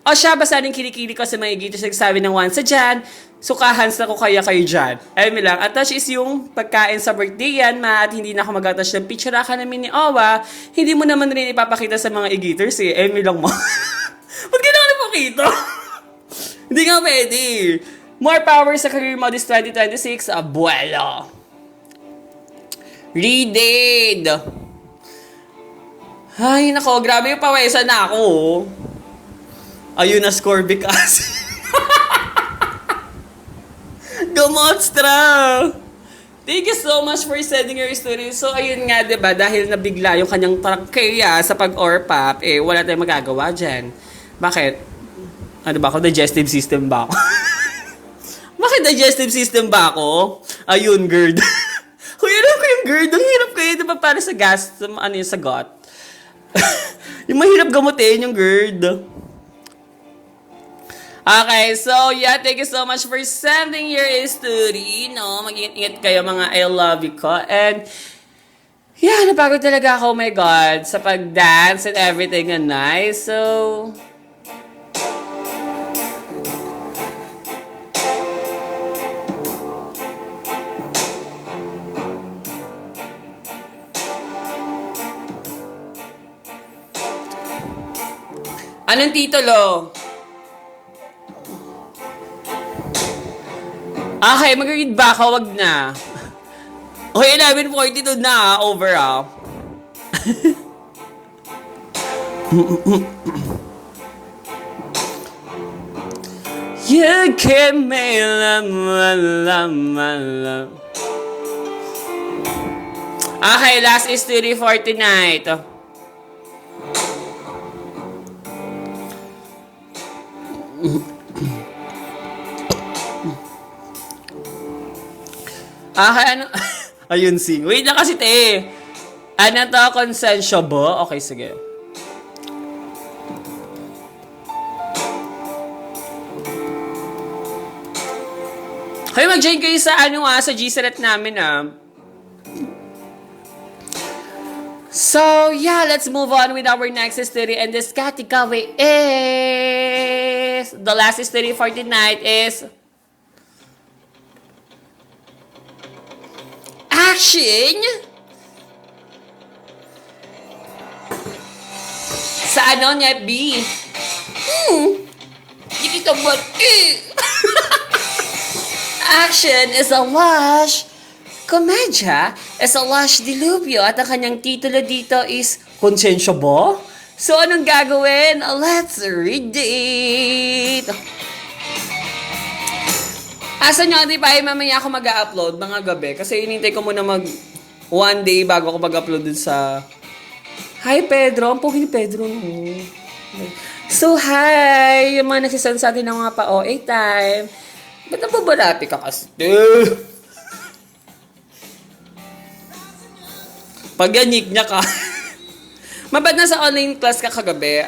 S3: O siya, basta rin kilikili ko sa mga igito nagsabi ng once sa dyan, sukahans na ko kaya kayo dyan. Ayun lang, attach is yung pagkain sa birthday yan, at hindi na ako mag-attach ng picture ka namin ni Owa, hindi mo naman rin ipapakita sa mga igiters eh. Ayun lang mo. Ba't kailangan ipakita? Hindi nga pwede. More power sa career modest 2026, abuelo. Read. Ay, nako, grabe yung pawesan na ako. Ayun na, score because. Gumonstra! Thank you so much for sending your story. So, ayun nga, diba, dahil nabigla yung kanyang trangkeya sa pag-orpap, wala tayong magagawa dyan. Bakit? Ano ba ako? Digestive system ba ako? Bakit digestive system ba ako? Ayun, GERD. Kung alam ko yung GERD, ang hirap kayo, diba, para sa gas, ano yung sagot? Yung mahirap gamutin, yung GERD. Okay, so yeah, thank you so much for sending your story, no? Mag-ingat kayo mga I love you ko. And yeah, napagod talaga ako, oh my God, sa pag-dance and everything and nice. So anong titulo? Okay, mag-read ba ako? Wag na. Okay, 11:42 na, over You can make Okay, last story for tonight. Ano? Ayun, sing. Wait na kasi, te. Ano to? Consensual? Okay, sige. Hoy, mag-join kayo sa sa G-Select namin, So, yeah, let's move on with our next story. And this category is... The last story for tonight is... Action! Sa ano niya, B? Hindi kita ba? Action is a lush. Komedya is a lush dilubyo. At ang kanyang titulo dito is Consensual? So, anong gagawin? Let's read it! Asa nyo, di ba, mamaya ako mag-upload mga gabi. Kasi inintay ko muna one day bago ako mag-upload dun sa... Hi, Pedro. Ang pogi ni Pedro, no? So, hi! Yung mga nagsisend sa atin ng mga pa-OA time. Ba't nababalati ka kasi? Pag-yanik niya ka. Mabad na sa online class ka kagabi.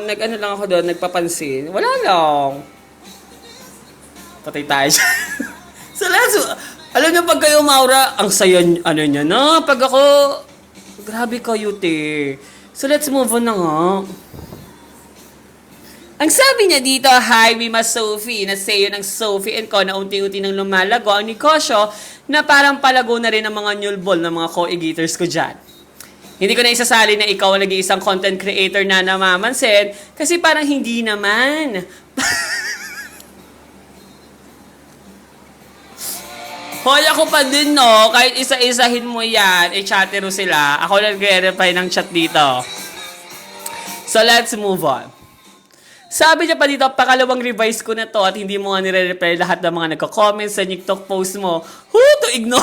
S3: Nag-ano lang ako doon, nagpapansin. Wala lang. Patay tayo siya. So, alam niyo pag kayo, Maura, ang saya, niya, no? Pag ako, grabe kayo, te. So, let's move on na nga. Ang sabi niya dito, hi, Mima Sophie, na sayo ng Sophie and ko na unti-unti nang lumalago ang negosyo na parang palago na rin ang mga nyulbol ng mga co-egaters ko dyan. Hindi ko na isasali na ikaw ang nag-iisang content creator na namamansin kasi parang hindi naman. Hoy, ako pa din, no? Kahit isa-isahin mo yan, chatero sila. Ako nag-verify ng chat dito. So, let's move on. Sabi niya pa dito, pakalawang revise ko na to at hindi mo nga nire-reply lahat ng mga nagko-comment sa TikTok post mo. To ignore.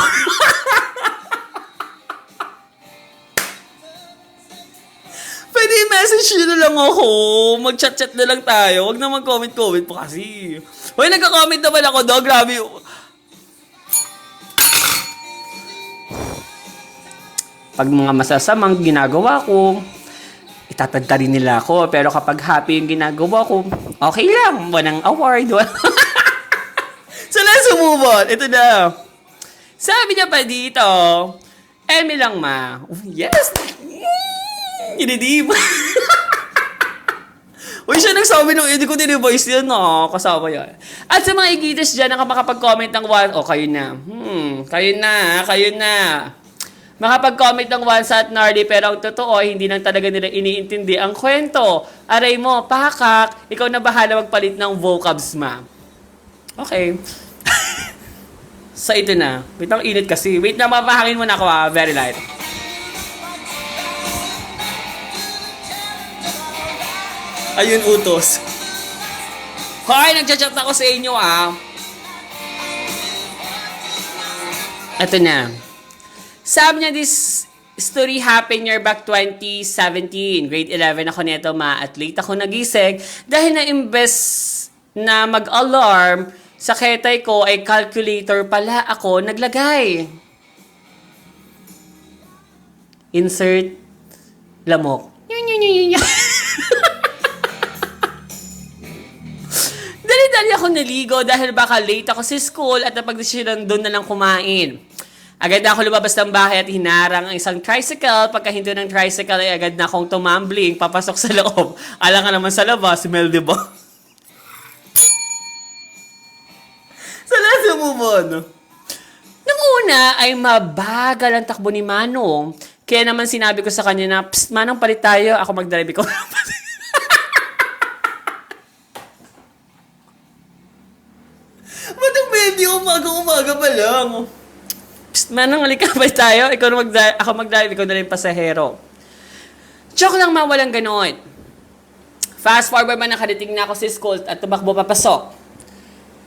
S3: Pwede message nyo na lang ako. Mag-chat-chat na lang tayo. Huwag na mag-comment-comment pa kasi. Hoy, nagka-comment naman ako do. Grabe. Pag mga masasamang ginagawa ko, itatanta rin nila ako. Pero kapag happy yung ginagawa ko, okay lang. Walang award. So, let's move on. Ito na. Sabi niya pa dito, Emmy lang ma. Oh, yes! Inidim. Uy, siya nagsabi nung hindi ko tinivoice yun, no? Kasama yan. At sa mga igitas dyan, makapag-comment ng one, kayo na. Kayo na. Makapag-comment ng one sa at Nardi, pero ang totoo, hindi lang talaga nila iniintindi ang kwento. Aray mo, pakak, ikaw na bahala magpalit ng vocabs, ma. Okay. So, ito na. Wait, ang init kasi. Wait na, mapahangin mo na ako, ha? Very light. Ayun, utos. Hoy, nagchat-chat ako sa inyo, ah. Ito na. Sabi niya, this story happened year back 2017. Grade 11 ako neto, ma. At late ako nagising dahil na imbes na mag-alarm sa ketay ko ay calculator pala ako naglagay. Insert lamok. Dali-dali ako naligo dahil baka late ako sa school at napagdesisyonan doon na lang kumain. Agad na ako lumabas ng bahay at hinarang ang isang tricycle. Pagkahinto ng tricycle ay agad na akong tumambling papasok sa loob. Alam ka naman sa labas, smell, di ba? So let's move on. Nung una ay mabagal ang takbo ni Manong. Kaya naman sinabi ko sa kanya na, psst, Manong, palit tayo. Ako mag-drive, ikaw Ba't ang baby, umaga pa lang? Psst, Manong, halika, palit tayo. Ikaw na mag-drive, ako mag-drive, ikaw na lang yung pasahero. Joke lang, ma, walang ganon. Fast forward man, nakarating na ako sa school at tumakbo papasok.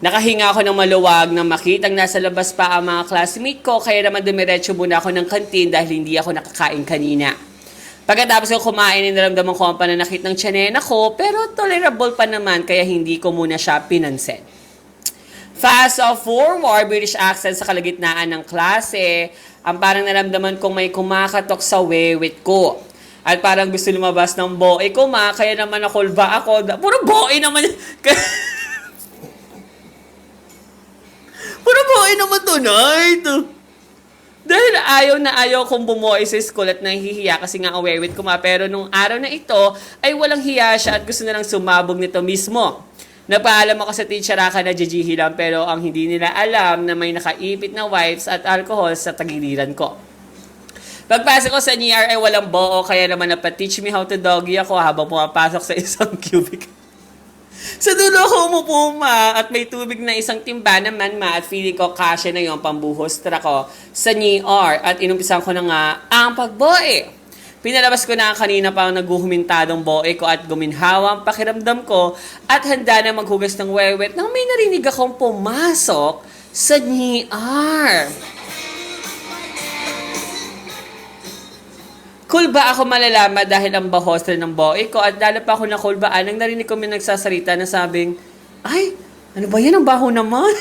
S3: Nakahinga ako ng maluwag na makitang nasa labas pa ang mga classmate ko, kaya naman dumiretso muna ako ng kantin dahil hindi ako nakakain kanina. Pagkatapos ko kumain, naramdaman ko ang pananakit ng tiyanena ko, pero tolerable pa naman kaya hindi ko muna siya pinansin. Fast forward, British accent sa kalagitnaan ng klase, ang parang naramdaman kong may kumakatok sa wewit ko. At parang gusto lumabas ng boe ko, ma, kaya naman nakulba ako. Puro boe naman. Puro boe naman tonight. Dahil ayaw kong bumuoy sa school at nahihiya kasi nga awewit ko, ma. Pero nung araw na ito, ay walang hiya siya at gusto na lang sumabog nito mismo. Nagpaalam ako sa teacher na jijihi lang, pero ang hindi nila alam na may nakaipit na wipes at alcohol sa tagiliran ko. Pagpasok ko sa NER ay walang boo, kaya naman napateach me how to doggy ako habang pumapasok sa isang cubicle. Sa dulo ako umupo, ma, at may tubig na isang timba naman, ma, at feeling ko kasya na yung pambuhos ko sa NER at inumpisan ko na nga ang pagboe. Pinalabas ko na kanina pa ang naguhumintadong boe ko at guminhawa ang pakiramdam ko at handa na maghugas ng wewet nang may narinig akong pumasok sa NER. Kulba ako malalaman dahil ang bahos ng boe ko at lalo pa ako nakulbaan nang narinig ko may nagsasalita na sabing, ay, ano ba yan? Ang baho naman.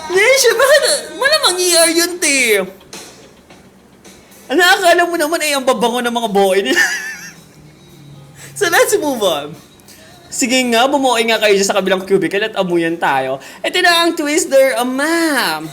S3: Nesha, bakit? Malamang ER yun, te. Ano, akala mo naman ay ang babango ng mga boy nila. So let's move on. Sige nga, bumuoy nga kayo dyan sa kabilang cubicle at amuyan tayo. Ito na ang twister, ma'am.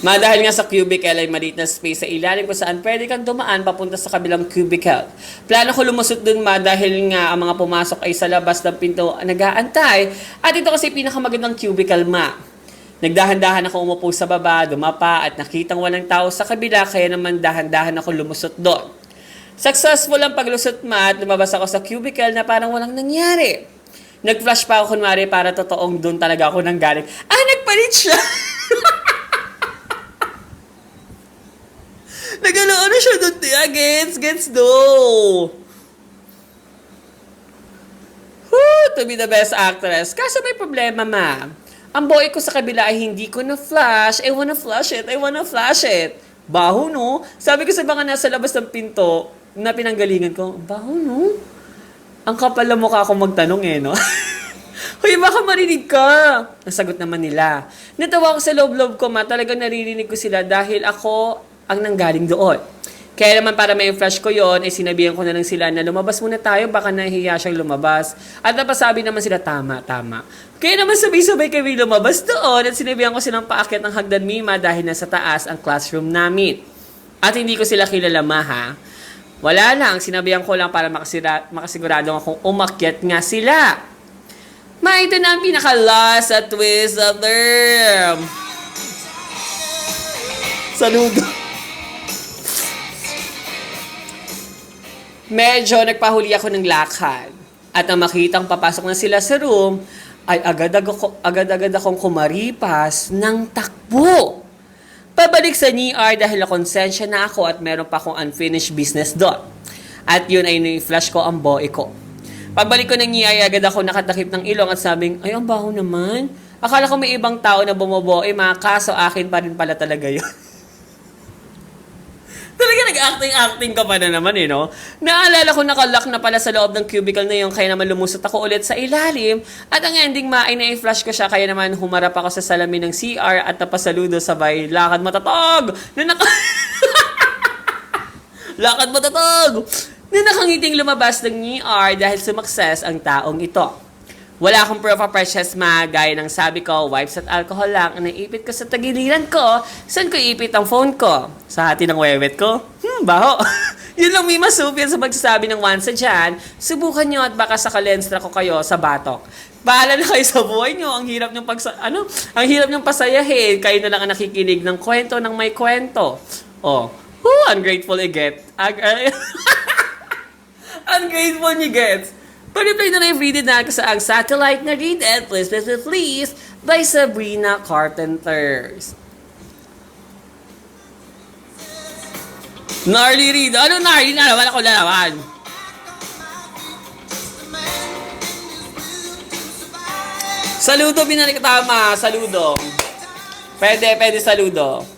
S3: Ma, dahil nga sa cubicle ay maliit na space sa ilalim kung saan pwede kang dumaan papunta sa kabilang cubicle. Plano ko lumusot dun, ma, dahil nga ang mga pumasok ay sa labas ng pinto nag-aantay. At ito kasi pinakamagandang cubicle, ma. Nagdahan-dahan ako umupo sa baba, dumapa at nakitang walang tao sa kabila kaya naman dahan-dahan ako lumusot doon. Successful ang paglusot, ma, at lumabas ako sa cubicle na parang walang nangyari. Nag-flash pa ako kunwari para totoong doon talaga ako nanggaling. Ah, nagpalit siya! Nagalaano siya doon, gets do! Woo! To be the best actress. Kaso may problema, ma. Ang boy ko sa kabila ay hindi ko na-flash. I wanna flash it. Baho, no? Sabi ko sa mga nasa labas ng pinto na pinanggalingan ko, baho, no? Ang kapal na mukha akong magtanong, no? Hoy, baka marinig ka. Nasagot naman nila. Natawa ko sa loob-loob ko, ma. Talagang naririnig ko sila dahil ako ang nanggaling doon. Kaya naman para may flash ko yon, ay sinabihan ko na lang sila na lumabas muna tayo, baka nahihiya siyang lumabas. At napasabi naman sila, tama. Kaya naman sabay-sabay kami lumabas doon at sinabihan ko silang paakyat ng hagdan Mima dahil nasa taas ang classroom namin. At hindi ko sila kilala ha. Wala lang, sinabihan ko lang para makasigurado akong umakyat nga sila. Ito na ang pinaka-last at twist of them. Saludo. Medyo nagpahuli ako ng lakad. At nang makitang papasok na sila sa room, ay agad-agad akong kumaripas ng takbo. Pabalik sa NER dahil nakonsensya na ako at meron pa akong unfinished business doon. At yun ay ni-flash ko ang boy ko. Pagbalik ko ng NER, agad ako nakatakip ng ilong at sabing, ay, ang baho naman. Akala ko may ibang tao na bumoboe, kaso akin pa rin pala talaga yun. Talaga nag-acting ka pa na naman no? Naalala ko nakalock na pala sa loob ng cubicle na yun, kaya naman lumusot ako ulit sa ilalim. At ang ending ay na-flash ko siya, kaya naman humarap ako sa salamin ng CR at napasaludo sabay, lakad matatag! Lakad matatag! Na nakangiting lumabas ng NER dahil sumakses ang taong ito. Wala akong proof of purchase gaya ng sabi ko, wipes at alcohol lang ang naipit ko sa tagiliran ko. Saan ko ipit ang phone ko? Sa hati ng wewet ko? Baho. Yun lang may masupil sa magsasabi ng once dyan. Subukan nyo at baka sa kalenstra ko kayo sa batok. Bahala na kayo sa buhay nyo. Ang hirap nyong pasayahin. Kayo na lang ang nakikinig ng kwento ng may kwento. Ungrateful you get. Ungrateful you get. Pag-replay na na-read na ako sa ang satellite na read it, please, by Sabrina Carpenters. Gnarly read. Ano gnarly na? Wala ko lalawan. Saludo, binalik tama. Saludo. Pwede saludo.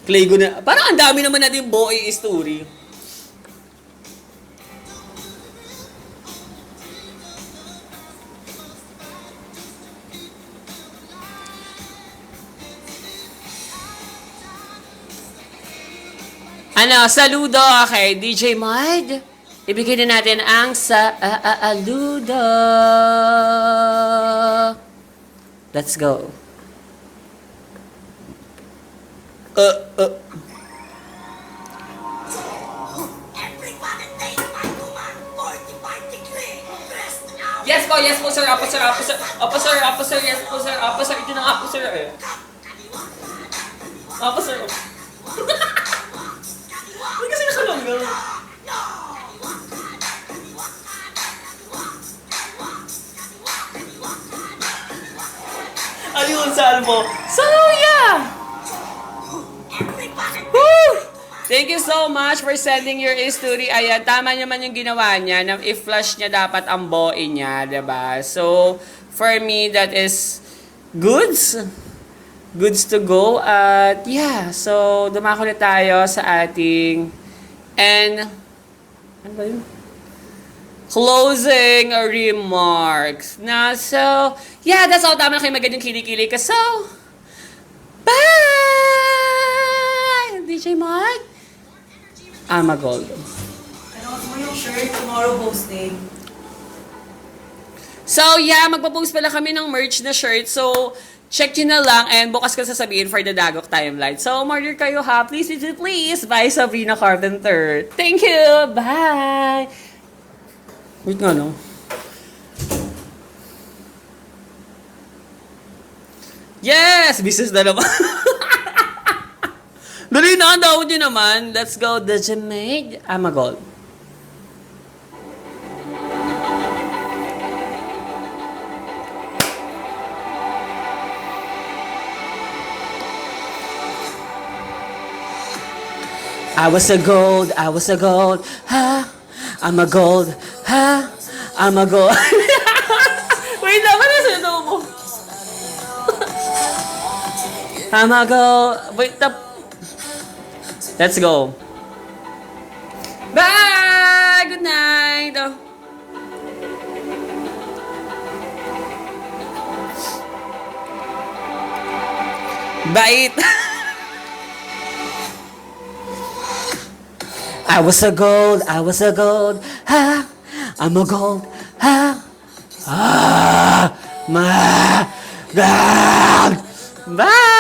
S3: Claygo na. Parang ang dami naman natin boy story. Saludo kay DJ Mod. Ibigay na natin ang saludo. Let's go. Yes po, sir. Apo, sir. Yes po, sir. Apo, sir. Ito na nga po, sir. Apo, sir. Ba't kasi nakalanggang? Ayun, salmo. Saluya! Woo! Thank you so much for sending your story. Ayan, tama naman yung ginawa niya na i-flush niya dapat ang boy niya, diba? So, for me, that is goods to go. At yeah, so dumako na tayo sa ating ano ba yun? Closing remarks. So, yeah, that's all. Tama na kayo magandang kilikili ka. So, bye! DJ Mike? Gold.
S5: Ano mo yung shirt tomorrow posting?
S3: So, yeah, magpo-post pala kami ng merch na shirt. So, check nyo na lang and bukas ko sasabihin for the Dagok timeline. So, order kayo ha. Please, by Sabrina Carpenter. Thank you. Bye. Wait nga, no? Yes! Business na naman. Dali na, daw nyo naman. Let's go, the Jamaica. Gold. I was a gold, ha? I'm a gold, ha? I'm a gold. Wait lang, ano sino mo? I'm a gold. Wait, let's go. Bye! Good night! Bait!
S6: I was a gold, ha, I'm a gold, ha, my God. Bye!